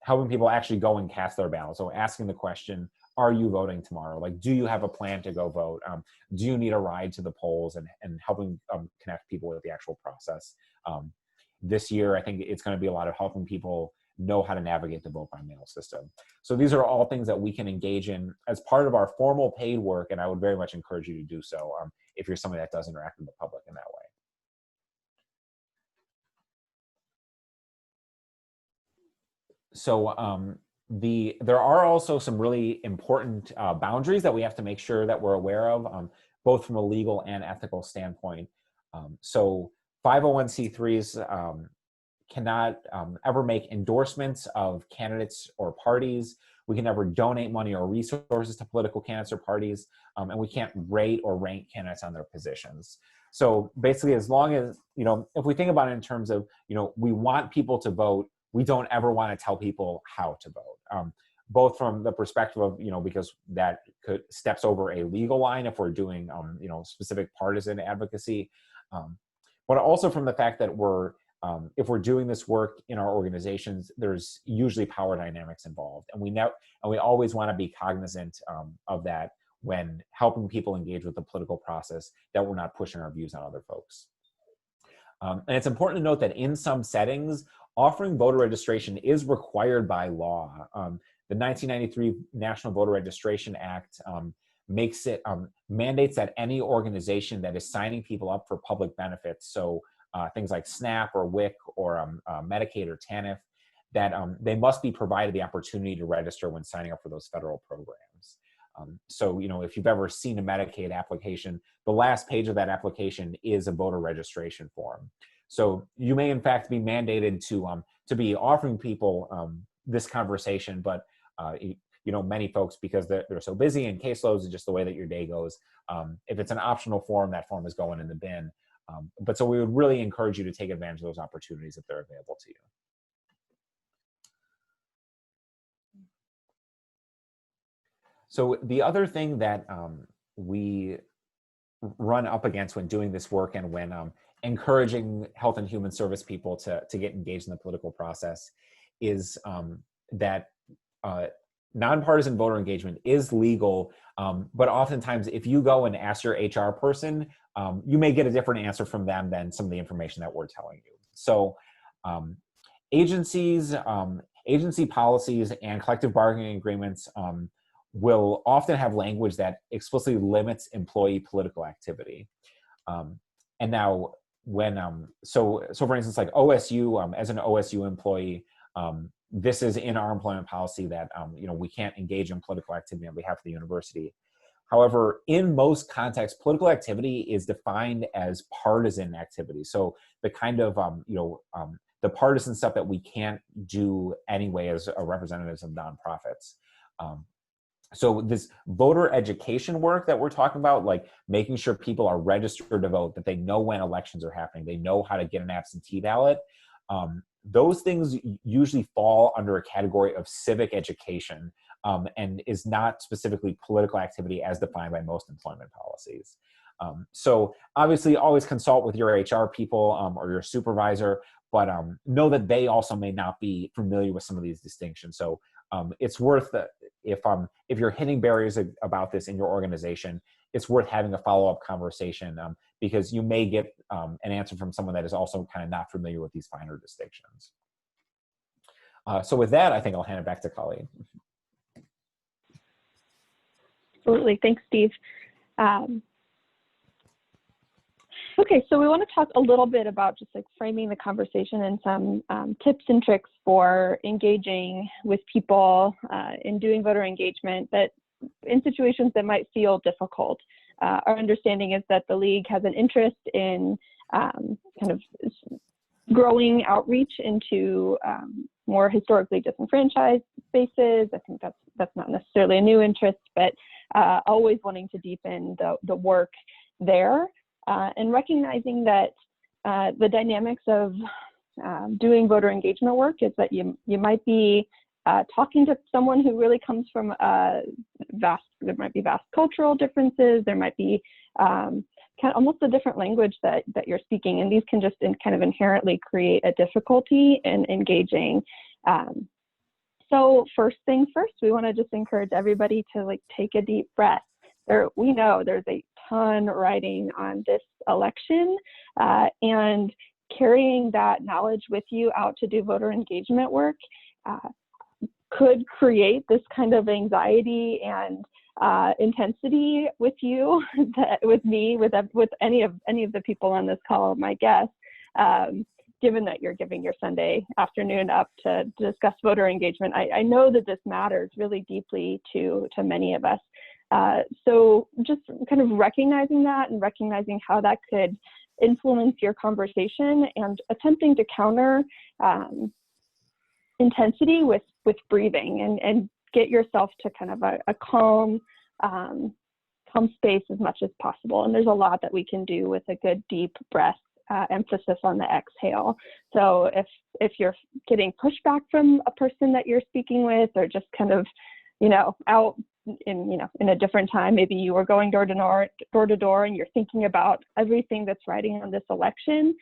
helping people actually go and cast their ballot. So asking the question, are you voting tomorrow? Like, do you have a plan to go vote? Do you need a ride to the polls? And helping connect people with the actual process. This year, I think it's going to be a lot of helping people know how to navigate the vote by mail system. So these are all things that we can engage in as part of our formal paid work, and I would very much encourage you to do so if you're somebody that does interact with the public in that way. So there are also some really important boundaries that we have to make sure that we're aware of, both from a legal and ethical standpoint. So 501c3s cannot ever make endorsements of candidates or parties. We can never donate money or resources to political candidates or parties, and we can't rate or rank candidates on their positions. So basically, as long as, if we think about it in terms of, we want people to vote, we don't ever want to tell people how to vote, both from the perspective of, because that steps over a legal line if we're doing, specific partisan advocacy, but also from the fact that if we're doing this work in our organizations, there's usually power dynamics involved, and we always want to be cognizant of that when helping people engage with the political process, that we're not pushing our views on other folks. And it's important to note that in some settings, offering voter registration is required by law. The 1993 National Voter Registration Act mandates that any organization that is signing people up for public benefits, so things like SNAP or WIC or Medicaid or TANF, that they must be provided the opportunity to register when signing up for those federal programs. So, if you've ever seen a Medicaid application, the last page of that application is a voter registration form. So you may in fact be mandated to be offering people this conversation, but many folks, because they're so busy and caseloads and just the way that your day goes, if it's an optional form, that form is going in the bin. But so we would really encourage you to take advantage of those opportunities if they're available to you. So the other thing that we run up against when doing this work and when encouraging health and human service people to get engaged in the political process is that nonpartisan voter engagement is legal, but oftentimes if you go and ask your HR person, you may get a different answer from them than some of the information that we're telling you. So Agencies, agency policies and collective bargaining agreements will often have language that explicitly limits employee political activity. And now when, so for instance, like OSU, as an OSU employee, this is in our employment policy that, we can't engage in political activity on behalf of the university. However, in most contexts, political activity is defined as partisan activity. So the kind of, the partisan stuff that we can't do anyway as representatives of nonprofits. So this voter education work that we're talking about, like making sure people are registered to vote, that they know when elections are happening, they know how to get an absentee ballot, those things usually fall under a category of civic education and is not specifically political activity as defined by most employment policies. So obviously always consult with your HR people or your supervisor, but know that they also may not be familiar with some of these distinctions. So it's worth, if you're hitting barriers about this in your organization, it's worth having a follow-up conversation because you may get an answer from someone that is also kind of not familiar with these finer distinctions. So with that, I think I'll hand it back to Colleen. Absolutely. Thanks, Steve. Okay, so we want to talk a little bit about just like framing the conversation and some tips and tricks for engaging with people in doing voter engagement that in situations that might feel difficult. Our understanding is that the League has an interest in kind of growing outreach into more historically disenfranchised spaces. I think that's not necessarily a new interest, but always wanting to deepen the work there. And recognizing that the dynamics of doing voter engagement work is that you might be talking to someone who really comes from there might be vast cultural differences, there might be kind of almost a different language that you're speaking, and these can just kind of inherently create a difficulty in engaging. So first things first, we want to just encourage everybody to like take a deep breath. We know there's a ton riding on this election, and carrying that knowledge with you out to do voter engagement work could create this kind of anxiety and intensity with you, with me, with any of the people on this call, my guests, given that you're giving your Sunday afternoon up to discuss voter engagement. I know that this matters really deeply to many of us. So just kind of recognizing that and recognizing how that could influence your conversation and attempting to counter intensity with breathing and get yourself to kind of a calm space as much as possible. And there's a lot that we can do with a good deep breath, emphasis on the exhale. So if you're getting pushback from a person that you're speaking with, or just kind of, out in a different time, maybe you were going door to door and you're thinking about everything that's riding on this election,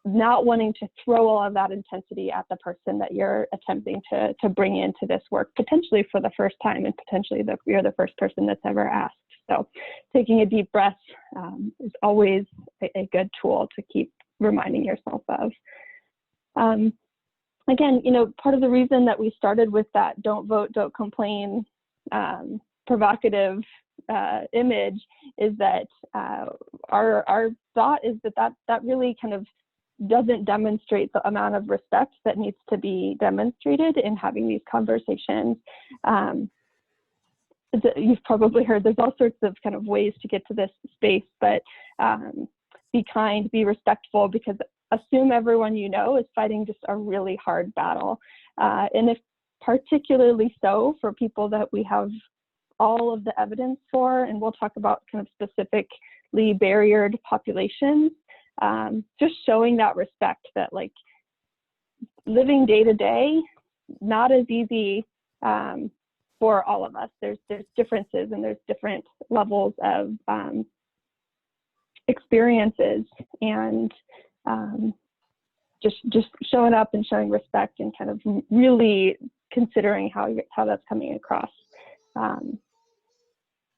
not wanting to throw all of that intensity at the person that you're attempting to bring into this work, potentially for the first time, and potentially you're the first person that's ever asked. So taking a deep breath is always a good tool to keep reminding yourself of. Again, part of the reason that we started with that don't vote, don't complain provocative image is that our thought is that really kind of doesn't demonstrate the amount of respect that needs to be demonstrated in having these conversations. You've probably heard there's all sorts of kind of ways to get to this space, but be kind, be respectful, because assume everyone is fighting just a really hard battle. And if particularly so for people that we have all of the evidence for, and we'll talk about kind of specifically barriered populations, just showing that respect, that like living day to day, not as easy for all of us. There's differences and there's different levels of experiences, and just showing up and showing respect and kind of really considering how that's coming across.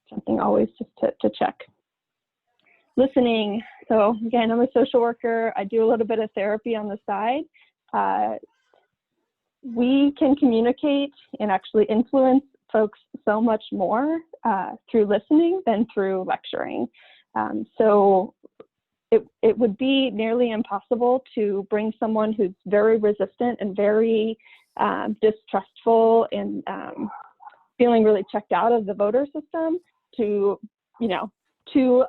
Something always just to check. Listening So again, I'm a social worker. I do a little bit of therapy on the side. We can communicate and actually influence folks so much more through listening than through lecturing. So it would be nearly impossible to bring someone who's very resistant and very distrustful and feeling really checked out of the voter system to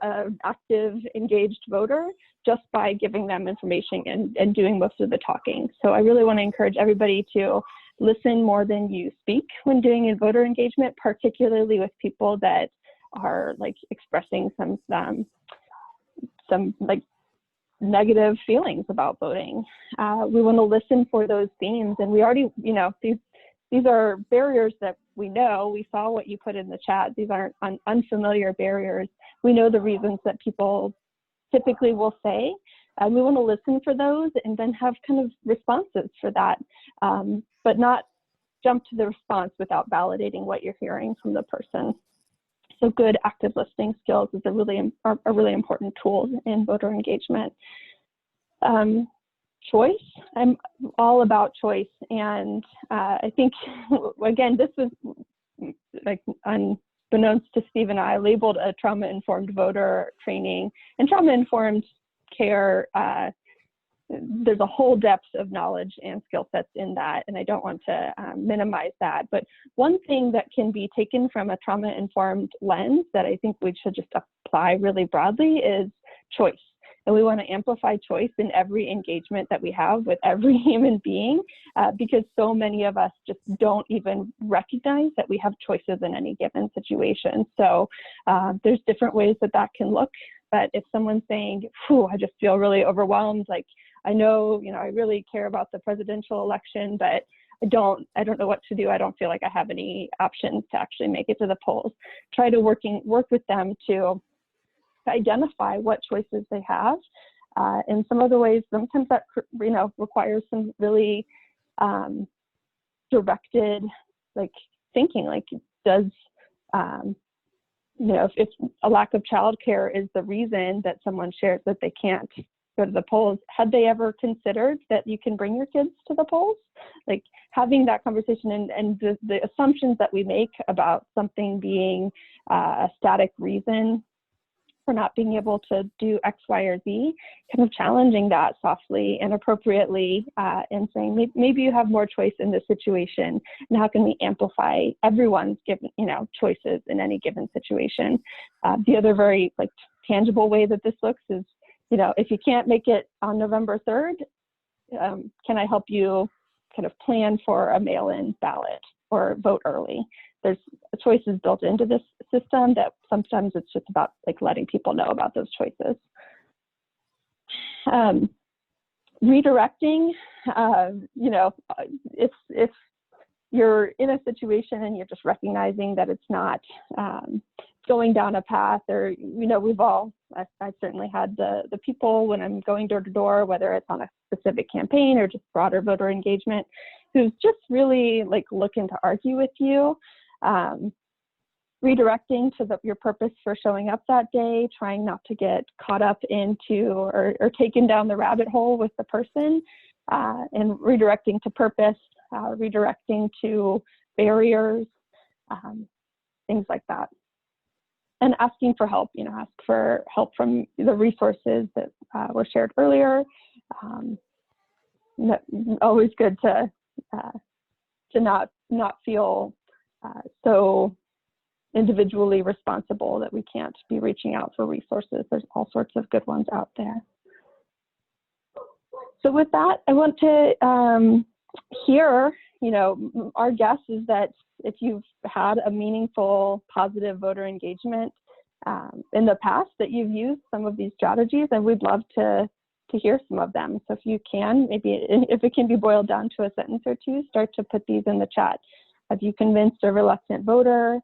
an active, engaged voter just by giving them information and doing most of the talking. So I really want to encourage everybody to listen more than you speak when doing voter engagement, particularly with people that are like expressing some like negative feelings about voting. We want to listen for those themes, and we already, these are barriers that we know. We saw what you put in the chat. These aren't unfamiliar barriers. We know the reasons that people typically will say, and we want to listen for those and then have kind of responses for that, but not jump to the response without validating what you're hearing from the person. So good active listening skills is a really important tool in voter engagement. Choice, I'm all about choice. And I think, again, this was like unbeknownst to Steve and I, labeled a trauma-informed voter training, and trauma-informed care. There's a whole depth of knowledge and skill sets in that, and I don't want to minimize that. But one thing that can be taken from a trauma-informed lens that I think we should just apply really broadly is choice. And we want to amplify choice in every engagement that we have with every human being, because so many of us just don't even recognize that we have choices in any given situation. So there's different ways that can look. But if someone's saying, "Phew, I just feel really overwhelmed, like I know, I really care about the presidential election, but I don't know what to do. I don't feel like I have any options to actually make it to the polls." Try to work with them to identify what choices they have. In some of the ways, sometimes that requires some really directed thinking. Like, does if a lack of childcare is the reason that someone shares that they can't go to the polls, had they ever considered that you can bring your kids to the polls? Like, having that conversation and the assumptions that we make about something being a static reason for not being able to do X, Y, or Z, kind of challenging that softly and appropriately, and saying, maybe you have more choice in this situation, and how can we amplify everyone's given, choices in any given situation? The other very tangible way that this looks is, if you can't make it on November 3rd, can I help you kind of plan for a mail-in ballot or vote early? There's choices built into this system that sometimes it's just about letting people know about those choices. Redirecting, if you're in a situation and you're just recognizing that it's not going down a path, or we've all, I've certainly had the people when I'm going door to door, whether it's on a specific campaign or just broader voter engagement, who's just really looking to argue with you. Redirecting to your purpose for showing up that day, trying not to get caught up into or taken down the rabbit hole with the person, and redirecting to purpose, redirecting to barriers, things like that. And asking for help, ask for help from the resources that were shared earlier. Always good to not feel so individually responsible that we can't be reaching out for resources. There's all sorts of good ones out there. So with that, I want to hear, our guess is that if you've had a meaningful, positive voter engagement in the past, that you've used some of these strategies, and we'd love to hear some of them. So if you can, maybe if it can be boiled down to a sentence or two, start to put these in the chat. Have you convinced a reluctant voter?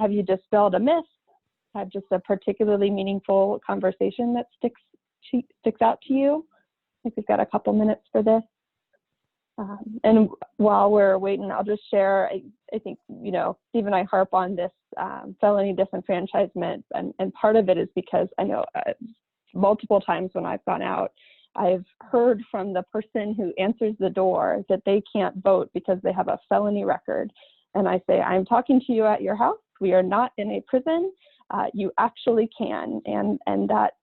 Have you dispelled a myth? Have just a particularly meaningful conversation that sticks out to you? I think we've got a couple minutes for this. And while we're waiting, I'll just share, I think, Steve and I harp on this felony disenfranchisement, and part of it is because I know multiple times when I've gone out, I've heard from the person who answers the door that they can't vote because they have a felony record. And I say, I'm talking to you at your house. We are not in a prison. You actually can. And that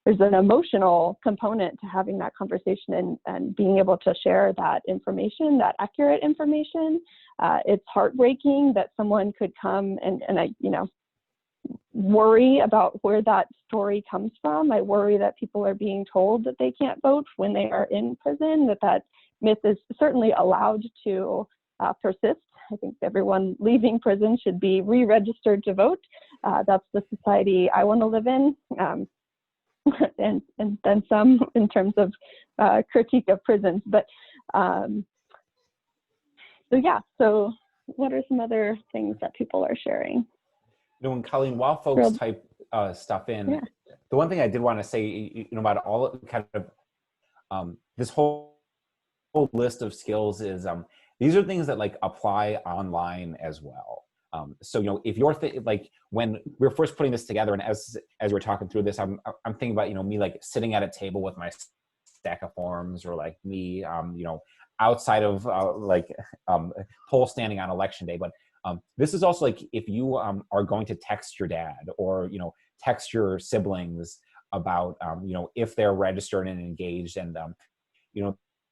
there's an emotional component to having that conversation and being able to share that information, that accurate information. It's heartbreaking that someone could come and I, worry about where that story comes from. I worry that people are being told that they can't vote when they are in prison, that myth is certainly allowed to persist. I think everyone leaving prison should be re-registered to vote. That's the society I want to live in. And then some in terms of critique of prisons. But so what are some other things that people are sharing? When Colleen, while folks type stuff in, the one thing I did want to say, about all kind of this whole list of skills is these are things that like apply online as well. So if you're when we're first putting this together, and as we're talking through this, I'm thinking about me like sitting at a table with my stack of forms, or like me outside of poll standing on election day. But this is also like if you are going to text your dad or text your siblings about if they're registered and engaged, and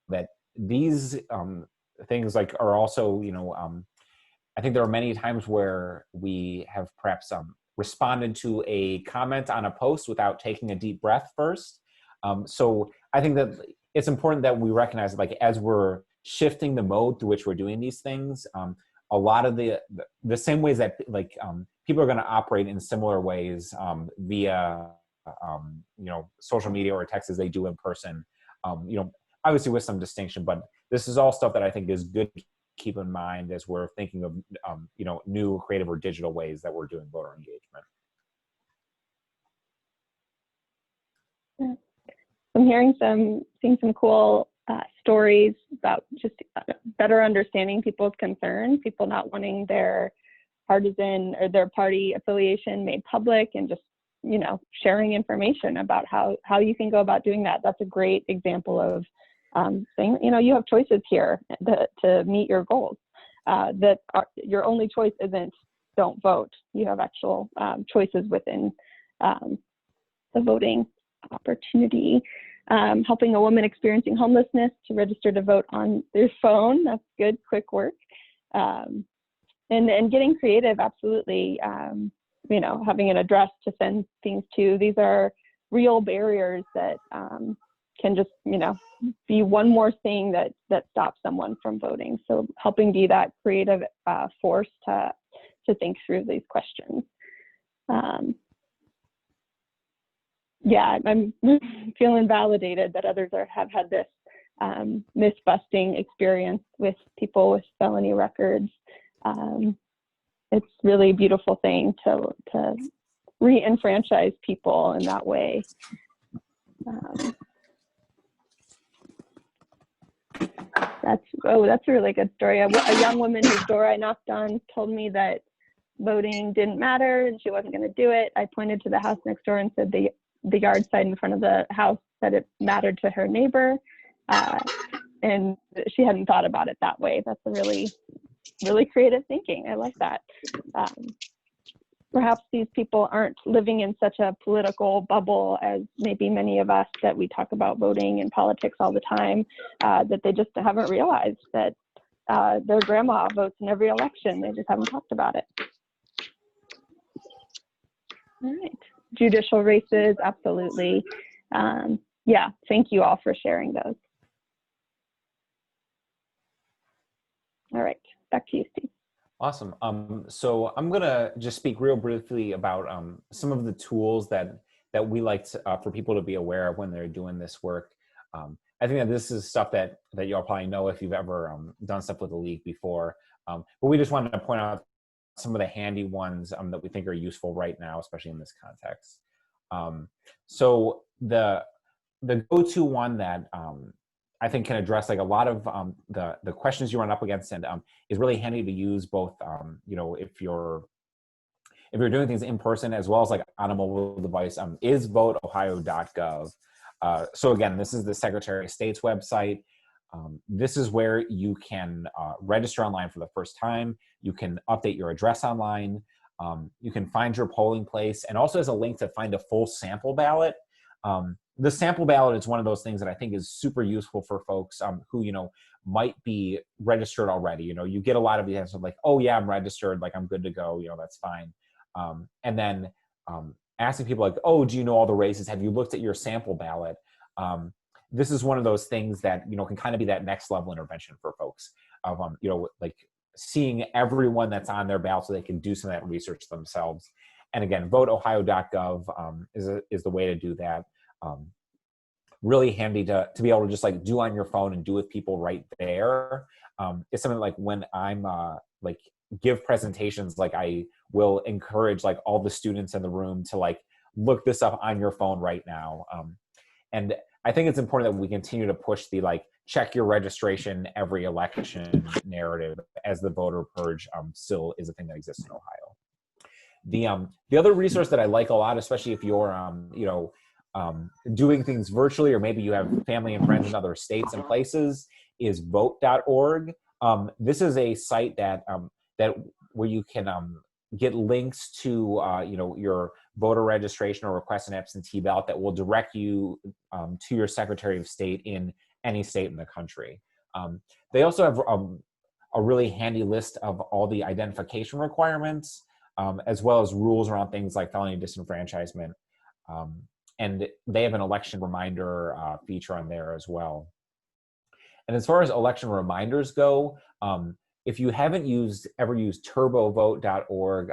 that these things like are also I think there are many times where we have perhaps responded to a comment on a post without taking a deep breath first. So I think that it's important that we recognize that, like, as we're shifting the mode through which we're doing these things, a lot of the same ways that people are going to operate in similar ways via social media or text as they do in person. Obviously with some distinction, but this is all stuff that I think is good to keep in mind as we're thinking of new creative or digital ways that we're doing voter engagement. I'm seeing some cool stories about just better understanding people's concerns, people not wanting their partisan or their party affiliation made public, and just sharing information about how you can go about doing that. That's a great example of saying, you have choices here to meet your goals. Your only choice isn't don't vote. You have actual choices within the voting opportunity. Helping a woman experiencing homelessness to register to vote on their phone. That's good, quick work. And getting creative, absolutely. Having an address to send things to. These are real barriers that can just, be one more thing that stops someone from voting. So helping be that creative force to think through these questions. I'm feeling validated that others have had this myth-busting experience with people with felony records. It's really a beautiful thing to re-enfranchise people in that way. That's a really good story. A young woman whose door I knocked on told me that voting didn't matter and she wasn't going to do it. I pointed to the house next door and said the yard sign in front of the house said it mattered to her neighbor, and she hadn't thought about it that way. That's a really, really creative thinking. I like that. Perhaps these people aren't living in such a political bubble as maybe many of us that we talk about voting and politics all the time, that they just haven't realized that their grandma votes in every election. They just haven't talked about it. All right. Judicial races, absolutely. Thank you all for sharing those. All right, back to you, Steve. Awesome. So I'm gonna just speak real briefly about some of the tools that we like for people to be aware of when they're doing this work. I think that this is stuff that y'all probably know if you've ever done stuff with the League before. But we just wanted to point out some of the handy ones that we think are useful right now, especially in this context. So the go-to one that I think can address like a lot of the questions you run up against, and is really handy to use both, if you're if you're doing things in person as well as like on a mobile device, is voteohio.gov. So again, this is the Secretary of State's website. This is where you can register online for the first time. You can update your address online. You can find your polling place, and also has a link to find a full sample ballot. The sample ballot is one of those things that I think is super useful for folks who, you know, might be registered already. You know, you get a lot of the answers like, oh yeah, I'm registered, like I'm good to go, you know, that's fine. And then asking people like, oh, do you know all the races? Have you looked at your sample ballot? This is one of those things that, you know, can kind of be that next level intervention for folks of, you know, like seeing everyone that's on their ballot so they can do some of that research themselves. And again, voteohio.gov is the way to do that. Really handy to be able to just like do on your phone and do with people right there. It's something like when I'm like give presentations, like I will encourage like all the students in the room to like look this up on your phone right now. And I think it's important that we continue to push the like check your registration every election narrative, as the voter purge still is a thing that exists in Ohio. The other resource that I like a lot, especially if you're you know, doing things virtually, or maybe you have family and friends in other states and places, is vote.org. This is a site that where you can get links to you know, your voter registration or request an absentee ballot that will direct you to your Secretary of State in any state in the country. They also have a really handy list of all the identification requirements, as well as rules around things like felony disenfranchisement. And they have an election reminder feature on there as well. And as far as election reminders go, if you haven't ever used turbovote.org,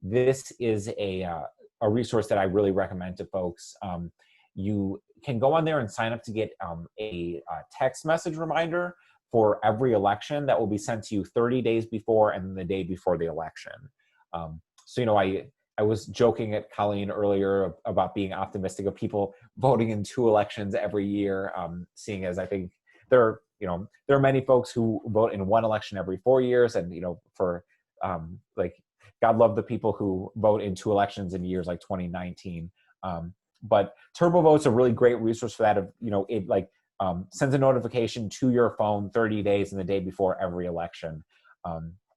this is a resource that I really recommend to folks. You can go on there and sign up to get a text message reminder for every election that will be sent to you 30 days before and the day before the election. So, you know, I was joking at Colleen earlier about being optimistic of people voting in 2 elections every year, seeing as I think there are many folks who vote in 1 election every 4 years, and, you know, for like, God love the people who vote in 2 elections in years like 2019. But TurboVote's a really great resource for that. Of, you know, it like sends a notification to your phone 30 days and the day before every election.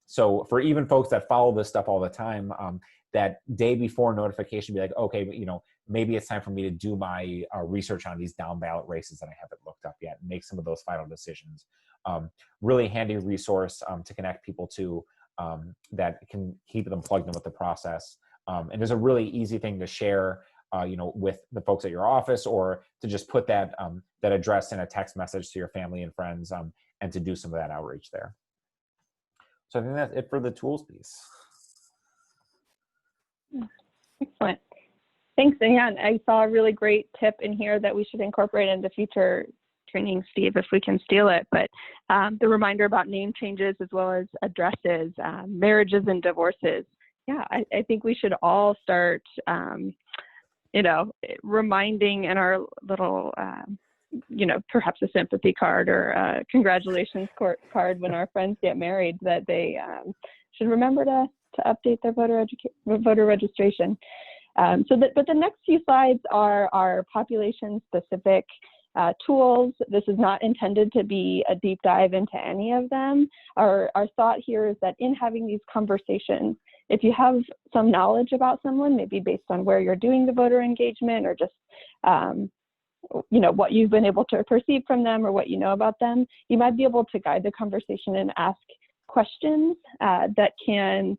So for even folks that follow this stuff all the time, that day before notification, be like, okay, you know, maybe it's time for me to do my research on these down ballot races that I haven't looked up yet and make some of those final decisions. Really handy resource to connect people to that can keep them plugged in with the process. And there's a really easy thing to share, you know, with the folks at your office, or to just put that that address in a text message to your family and friends, and to do some of that outreach there. So I think that's it for the tools piece. Excellent. Thanks, Ann. I saw a really great tip in here that we should incorporate into future training, Steve, if we can steal it. But the reminder about name changes as well as addresses, marriages and divorces. Yeah, I think we should all start, you know, reminding in our little, you know, perhaps a sympathy card or a congratulations card when our friends get married, that they should remember to update their voter registration. But the next few slides are our population-specific tools. This is not intended to be a deep dive into any of them. Our thought here is that in having these conversations, if you have some knowledge about someone, maybe based on where you're doing the voter engagement, or just you know, what you've been able to perceive from them or what you know about them, you might be able to guide the conversation and ask questions that can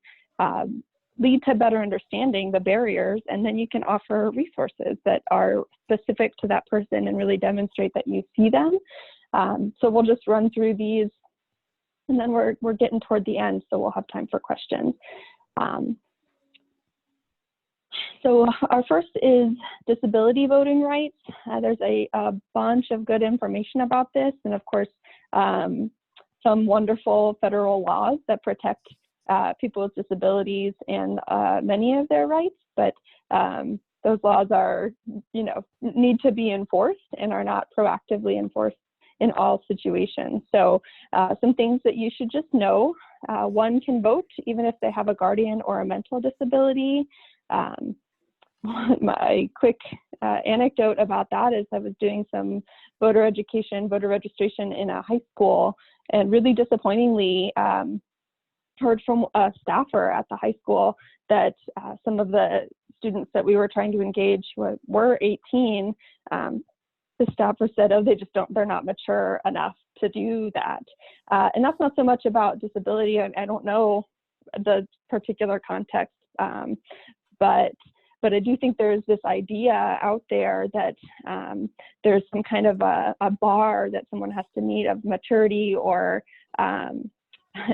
lead to better understanding the barriers, and then you can offer resources that are specific to that person and really demonstrate that you see them. So we'll just run through these, and then we're getting toward the end, so we'll have time for questions. So our first is disability voting rights. There's a bunch of good information about this, and of course, some wonderful federal laws that protect people with disabilities and many of their rights, but those laws are, you know, need to be enforced and are not proactively enforced in all situations. So some things that you should just know: one can vote even if they have a guardian or a mental disability. My quick anecdote about that is I was doing some voter registration in a high school, and really disappointingly heard from a staffer at the high school that some of the students that we were trying to engage were 18. The staffer said, oh, they're not mature enough to do that. And that's not so much about disability. I don't know the particular context, but I do think there's this idea out there that there's some kind of a bar that someone has to meet of maturity or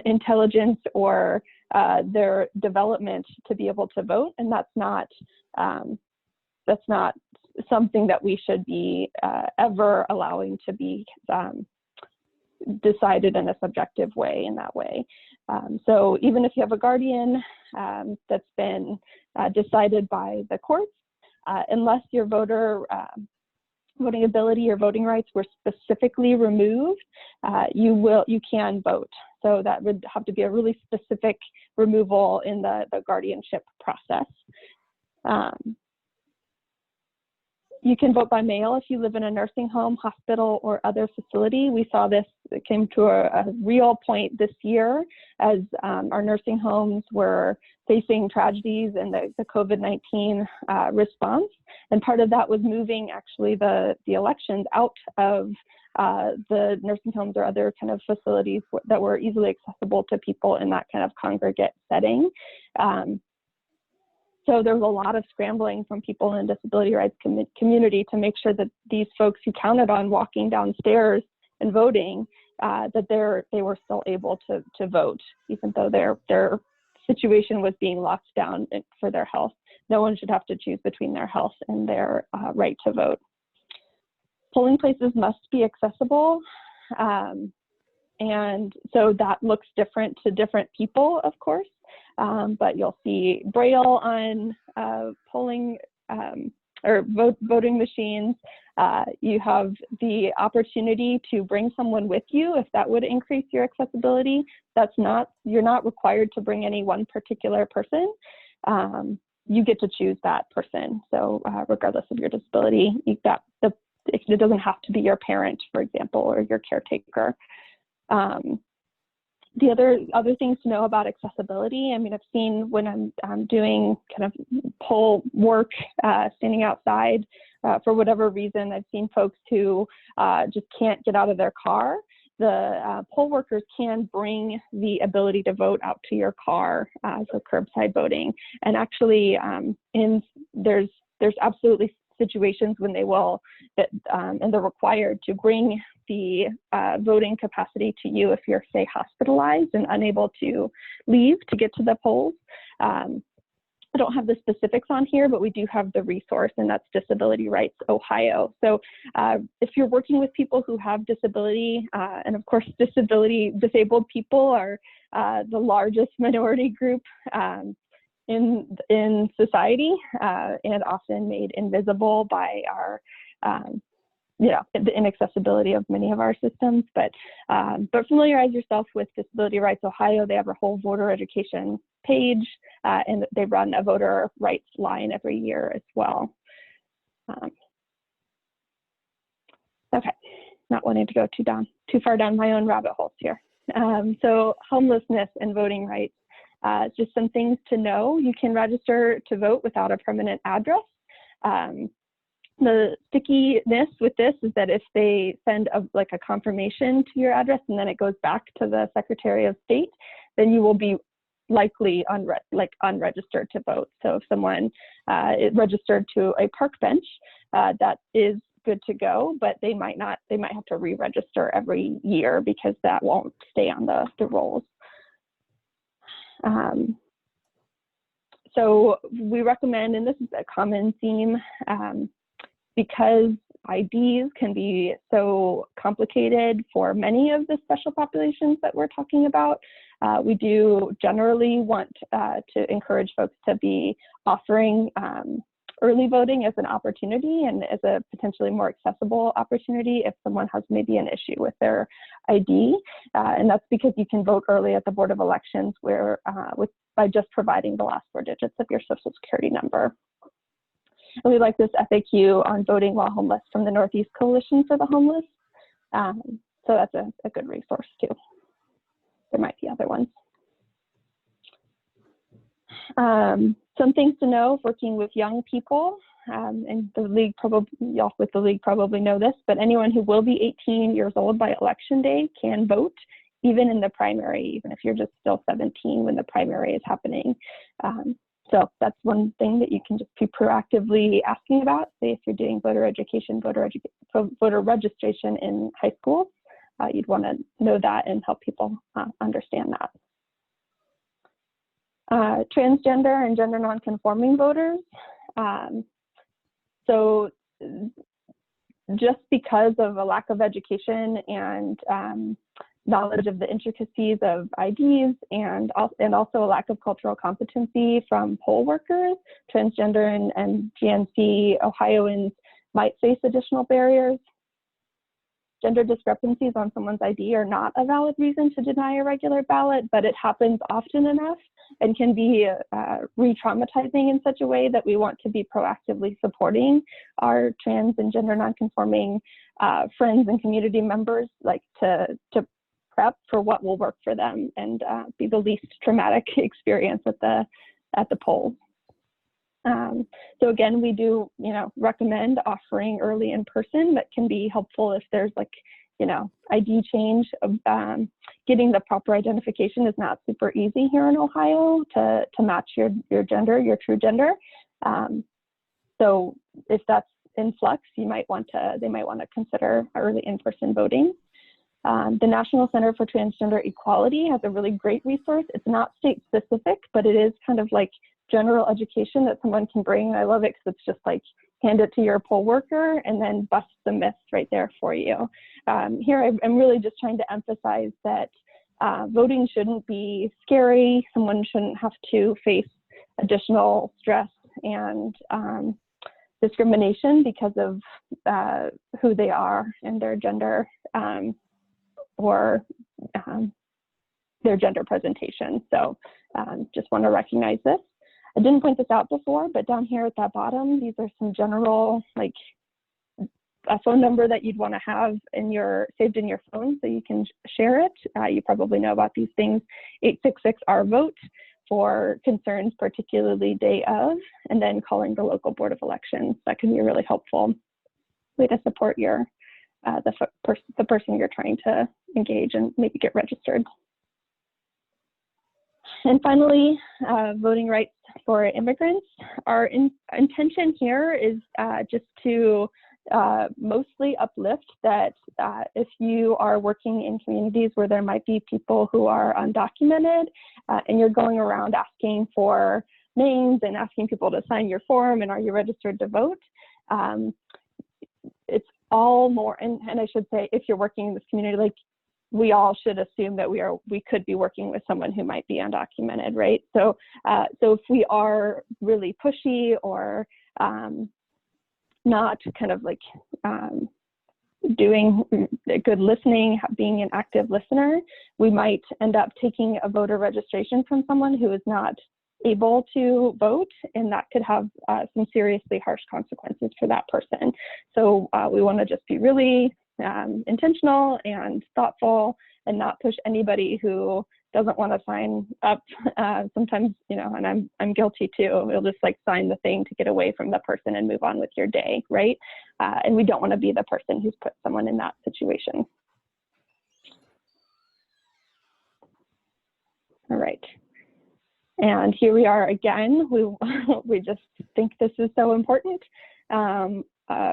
intelligence or their development to be able to vote, and that's not something that we should be ever allowing to be decided in a subjective way in that way. So even if you have a guardian that's been decided by the courts, unless your voting ability or voting rights were specifically removed, you can vote. So that would have to be a really specific removal in the guardianship process. You can vote by mail if you live in a nursing home, hospital, or other facility. We saw this, it came to a real point this year as our nursing homes were facing tragedies in the COVID-19 response. And part of that was moving actually the elections out of the nursing homes or other kind of facilities that were easily accessible to people in that kind of congregate setting. So there's a lot of scrambling from people in the disability rights community to make sure that these folks who counted on walking downstairs and voting, that they were still able to vote, even though their situation was being locked down for their health. No one should have to choose between their health and their right to vote. Polling places must be accessible. And so that looks different to different people, of course. But you'll see Braille on polling or voting machines. You have the opportunity to bring someone with you if that would increase your accessibility. You're not required to bring any one particular person. You get to choose that person. So regardless of your disability, it doesn't have to be your parent, for example, or your caretaker. The other things to know about accessibility, I mean, I've seen when I'm doing kind of poll work, standing outside for whatever reason, I've seen folks who just can't get out of their car. The poll workers can bring the ability to vote out to your car, so curbside voting. And actually, there's absolutely situations when they will, and they're required to bring the voting capacity to you if you're, say, hospitalized and unable to leave to get to the polls. I don't have the specifics on here, but we do have the resource, and that's Disability Rights Ohio. So if you're working with people who have disability, and of course disabled people are the largest minority group in society, and often made invisible by our the inaccessibility of many of our systems, but familiarize yourself with Disability Rights Ohio. They have a whole voter education page, and they run a voter rights line every year as well. Okay, not wanting to go too far down my own rabbit holes here. So homelessness and voting rights, just some things to know. You can register to vote without a permanent address. The stickiness with this is that if they send a confirmation to your address and then it goes back to the Secretary of State, then you will be likely unregistered to vote. So if someone is registered to a park bench, that is good to go, but they might have to re-register every year because that won't stay on the rolls. So we recommend, and this is a common theme, because IDs can be so complicated for many of the special populations that we're talking about, we do generally want to encourage folks to be offering early voting as an opportunity and as a potentially more accessible opportunity if someone has maybe an issue with their ID. And that's because you can vote early at the Board of Elections by just providing the last 4 digits of your Social Security number. And we like this FAQ on voting while homeless from the Northeast Coalition for the Homeless. So that's a good resource too. There might be other ones. Some things to know working with young people, and the league y'all with the league probably know this, but anyone who will be 18 years old by election day can vote, even in the primary, even if you're just still 17 when the primary is happening. So that's one thing that you can just be proactively asking about. Say if you're doing voter education, voter registration in high school, you'd want to know that and help people understand that. Transgender and gender nonconforming voters. So just because of a lack of education and knowledge of the intricacies of IDs and also a lack of cultural competency from poll workers, transgender and GNC Ohioans might face additional barriers. Gender discrepancies on someone's ID are not a valid reason to deny a regular ballot, but it happens often enough and can be re-traumatizing in such a way that we want to be proactively supporting our trans and gender nonconforming friends and community members, like to prep for what will work for them and be the least traumatic experience at the polls. So again, we do, recommend offering early in person. That can be helpful if there's ID change. Getting the proper identification is not super easy here in Ohio to match your gender, your true gender. So if that's in flux, they might want to consider early in-person voting. The National Center for Transgender Equality has a really great resource. It's not state specific, but it is kind of like general education that someone can bring. I love it because it's just like hand it to your poll worker and then bust the myths right there for you. Here I'm really just trying to emphasize that voting shouldn't be scary. Someone shouldn't have to face additional stress and discrimination because of who they are and their gender or their gender presentation. So just want to recognize this. I didn't point this out before, but down here at the bottom, these are some general, like a phone number that you'd want to have saved in your phone so you can share it. You probably know about these things. 866-R-VOTE for concerns, particularly day of, and then calling the local Board of Elections. That can be a really helpful way to support the person you're trying to engage and maybe get registered. And finally, voting rights for immigrants. Our intention here is just to mostly uplift that if you are working in communities where there might be people who are undocumented and you're going around asking for names and asking people to sign your form and are you registered to vote, it's all more, and I should say, if you're working in this community, like we all should assume that we could be working with someone who might be undocumented, right? So if we are really pushy or not kind of like doing good listening, being an active listener, we might end up taking a voter registration from someone who is not able to vote, and that could have some seriously harsh consequences for that person. So we want to just be really intentional and thoughtful and not push anybody who doesn't want to sign up. Sometimes, and I'm guilty too, we'll just like sign the thing to get away from the person and move on with your day, right? And we don't want to be the person who's put someone in that situation. All right. And here we are again. We just think this is so important.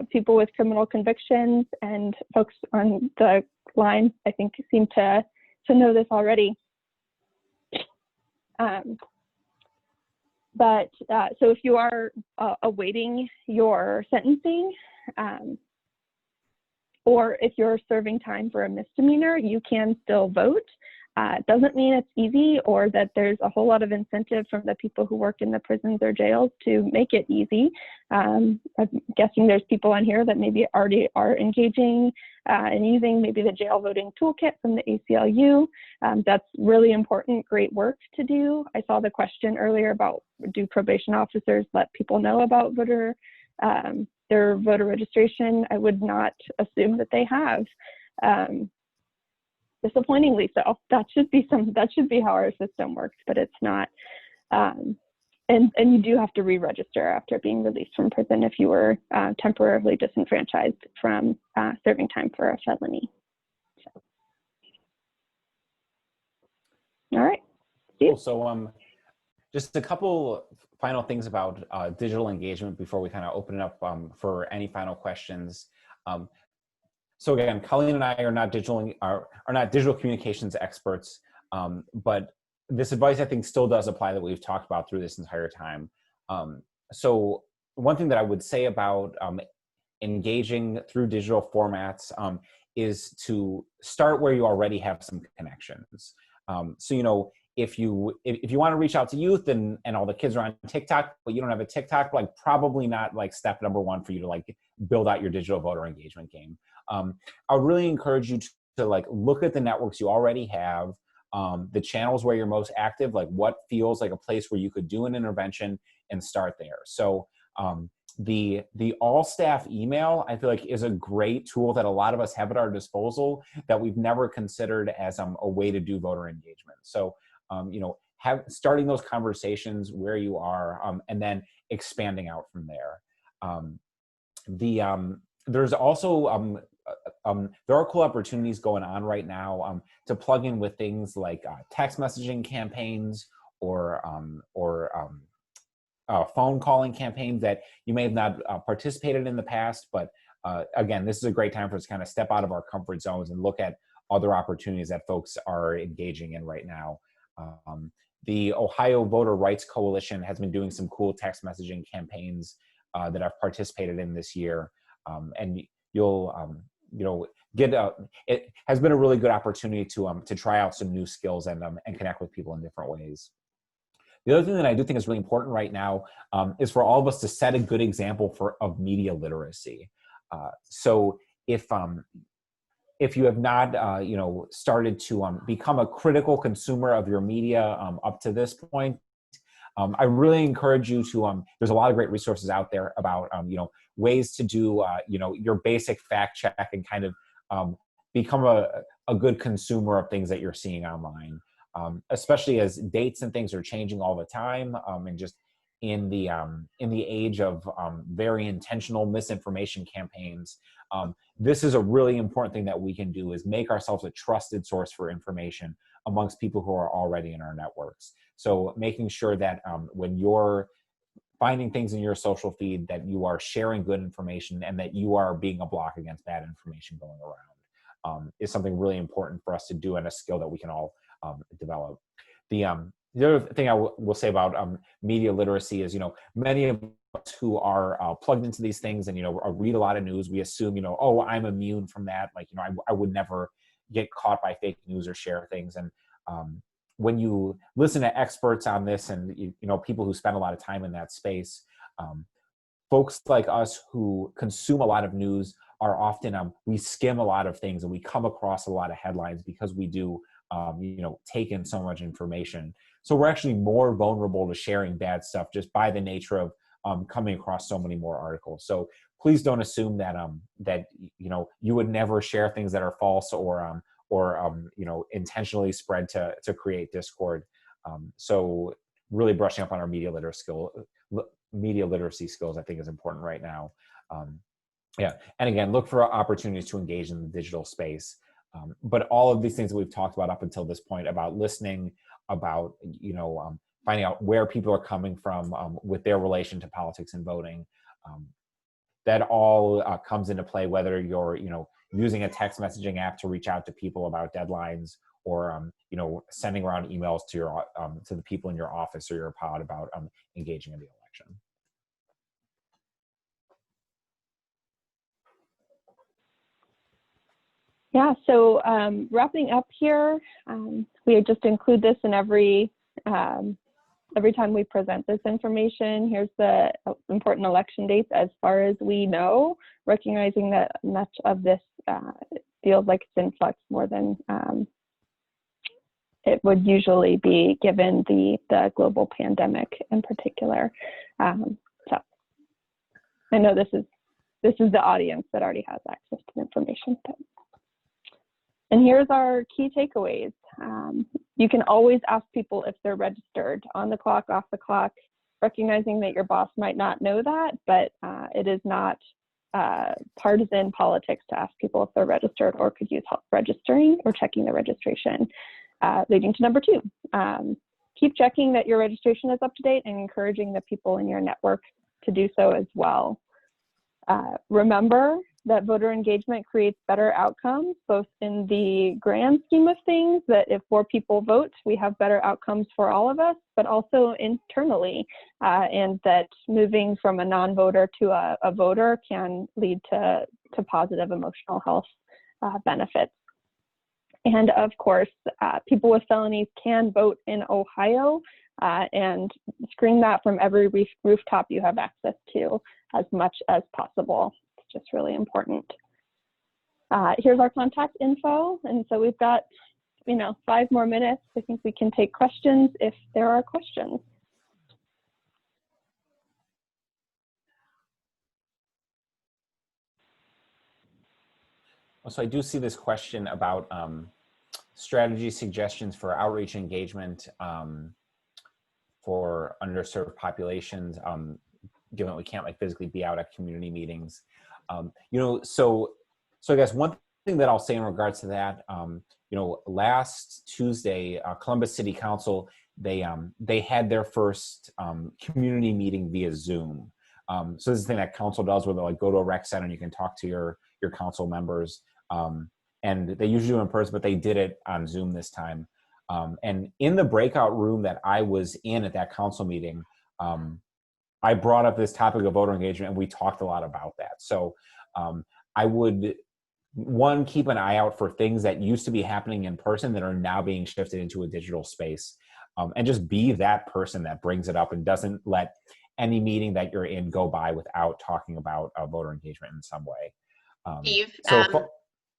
People with criminal convictions and folks on the line, I think, seem to know this already. So if you are awaiting your sentencing, or if you're serving time for a misdemeanor, you can still vote. It doesn't mean it's easy or that there's a whole lot of incentive from the people who work in the prisons or jails to make it easy. I'm guessing there's people on here that maybe already are engaging and using maybe the jail voting toolkit from the ACLU. That's really important, great work to do. I saw the question earlier about, do probation officers let people know about their voter registration? I would not assume that they have. Disappointingly so. That should be how our system works, but it's not. And you do have to re-register after being released from prison if you were temporarily disenfranchised from serving time for a felony. So. All right. Cool. So just a couple final things about digital engagement before we kind of open it up for any final questions. So again, Colleen and I are not digital communications experts, but this advice I think still does apply that we've talked about through this entire time. So one thing that I would say about engaging through digital formats is to start where you already have some connections. So if you want to reach out to youth and all the kids are on TikTok, but you don't have a TikTok, like probably not like step number one for you to like build out your digital voter engagement game. I would really encourage you to like look at the networks you already have, the channels where you're most active, like what feels like a place where you could do an intervention and start there. So the all staff email, I feel like is a great tool that a lot of us have at our disposal that we've never considered as a way to do voter engagement. So, starting those conversations where you are and then expanding out from there. There's also, there are cool opportunities going on right now to plug in with things like text messaging campaigns or phone calling campaigns that you may have not participated in the past, but again, this is a great time for us to kind of step out of our comfort zones and look at other opportunities that folks are engaging in right now. The Ohio Voter Rights Coalition has been doing some cool text messaging campaigns that I've participated in this year, and you'll it has been a really good opportunity to try out some new skills and connect with people in different ways. The other thing that I do think is really important right now is for all of us to set a good example of media literacy. So if you have not, started to become a critical consumer of your media up to this point, I really encourage you to, there's a lot of great resources out there about, ways to do, your basic fact check and kind of become a good consumer of things that you're seeing online, especially as dates and things are changing all the time. And just in the age of very intentional misinformation campaigns, this is a really important thing that we can do, is make ourselves a trusted source for information amongst people who are already in our networks. So making sure that when you're finding things in your social feed, that you are sharing good information and that you are being a block against bad information going around is something really important for us to do, and a skill that we can all develop. The other thing I will say about media literacy is, many of us who are plugged into these things and, read a lot of news, we assume, oh, I'm immune from that. Like, I would never get caught by fake news or share things. And when you listen to experts on this and, people who spend a lot of time in that space, folks like us who consume a lot of news are often, we skim a lot of things and we come across a lot of headlines because we do, take in so much information. So we're actually more vulnerable to sharing bad stuff just by the nature of coming across so many more articles. So please don't assume that you would never share things that are false or intentionally spread to create discord. So really brushing up on our media literacy skills, I think, is important right now. And again, look for opportunities to engage in the digital space. But all of these things that we've talked about up until this point, about listening, about finding out where people are coming from with their relation to politics and voting, that all comes into play, whether you're using a text messaging app to reach out to people about deadlines, or sending around emails to the people in your office or your pod about engaging in the election. Yeah, so wrapping up here, we just include this in every time we present this information. Here's the important election dates as far as we know, recognizing that much of this feels like it's in flux more than it would usually be given the global pandemic in particular. So I know this is the audience that already has access to the information. And here's our key takeaways. You can always ask people if they're registered on the clock, off the clock, recognizing that your boss might not know that, but it is not partisan politics to ask people if they're registered or could use help registering or checking their registration. Leading to number 2, keep checking that your registration is up to date and encouraging the people in your network to do so as well. Remember that voter engagement creates better outcomes, both in the grand scheme of things, that if more people vote, we have better outcomes for all of us, but also internally, and that moving from a non-voter to a voter can lead to positive emotional health benefits. And of course, people with felonies can vote in Ohio, and screen that from every rooftop you have access to as much as possible. It's just really important. Here's our contact info. And so we've got, 5 more minutes. I think we can take questions if there are questions. So I do see this question about strategy suggestions for outreach engagement for underserved populations, given that we can't physically be out at community meetings. So I guess one thing that I'll say in regards to that, last Tuesday, Columbus City Council, they had their first community meeting via Zoom. So this is the thing that council does, where they'll go to a rec center and you can talk to your council members. And they usually do it in person, but they did it on Zoom this time. And in the breakout room that I was in at that council meeting, I brought up this topic of voter engagement, and we talked a lot about that. So I would, one, keep an eye out for things that used to be happening in person that are now being shifted into a digital space, and just be that person that brings it up and doesn't let any meeting that you're in go by without talking about voter engagement in some way. Steve,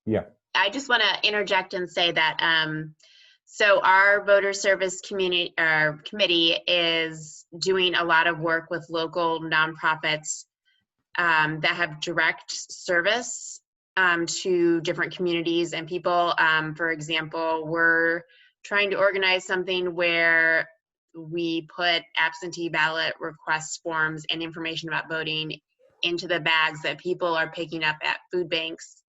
yeah. I just want to interject and say that so our voter service committee is doing a lot of work with local nonprofits that have direct service to different communities and people. For example, we're trying to organize something where we put absentee ballot request forms and information about voting into the bags that people are picking up at food banks.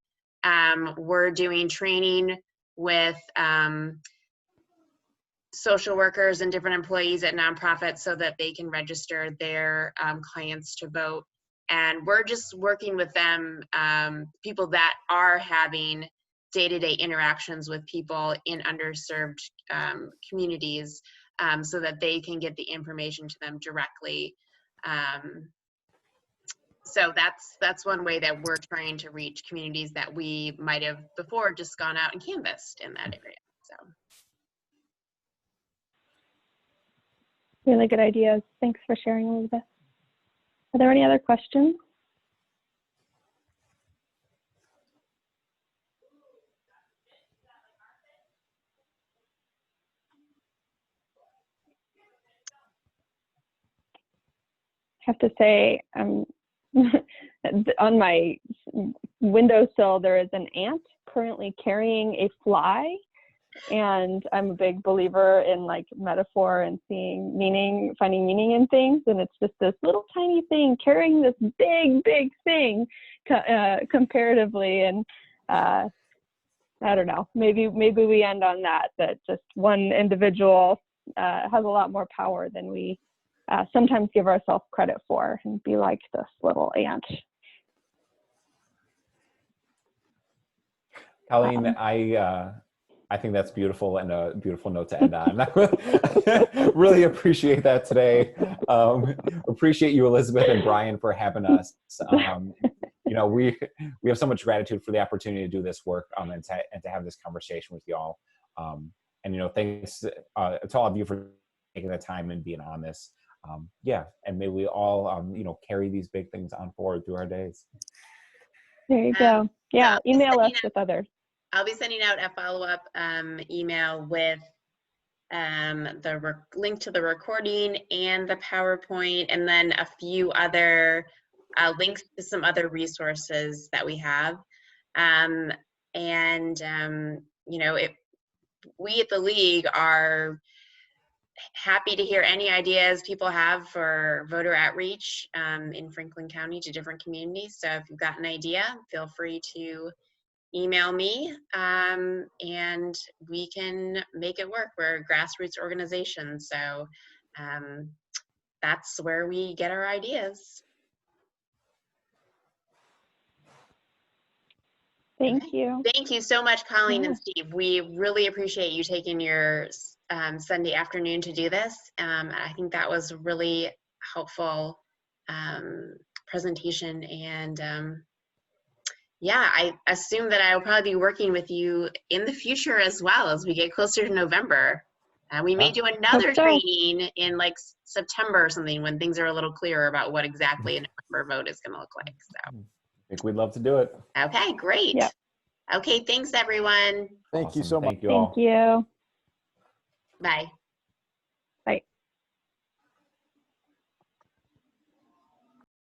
We're doing training with social workers and different employees at nonprofits so that they can register their clients to vote. And we're just working with them, people that are having day-to-day interactions with people in underserved communities, so that they can get the information to them directly. So that's one way that we're trying to reach communities that we might have before just gone out and canvassed in that area. So really good ideas. Thanks for sharing, Elizabeth. Are there any other questions? I have to say, on my windowsill, there is an ant currently carrying a fly, and I'm a big believer in metaphor and finding meaning in things, and it's just this little tiny thing carrying this big thing comparatively, and I don't know, maybe we end on that just one individual has a lot more power than we sometimes give ourselves credit for, and be like this little ant. Colleen, I think that's beautiful, and a beautiful note to end on. I really appreciate that today. Appreciate you, Elizabeth and Brian, for having us. we have so much gratitude for the opportunity to do this work, and to have this conversation with y'all. And thanks to all of you for taking the time and being on this. And may we all carry these big things on forward through our days. There you go. Yeah, email us out, with others. I'll be sending out a follow-up email with the link to the recording and the PowerPoint, and then a few other links to some other resources that we have. We at the League are happy to hear any ideas people have for voter outreach in Franklin County to different communities. So if you've got an idea, feel free to email me, and we can make it work. We're a grassroots organization, so that's where we get our ideas. Thank you. Thank you so much, Colleen and Steve. We really appreciate you taking your Sunday afternoon to do this. I think that was a really helpful presentation, and I assume that I will probably be working with you in the future as well as we get closer to November. We may do another training in like September or something when things are a little clearer about what exactly a November vote is going to look like. So I think we'd love to do it. Okay, great. Yep. Okay, thanks everyone. Thank you so much. Thank you all. Thank you. Bye.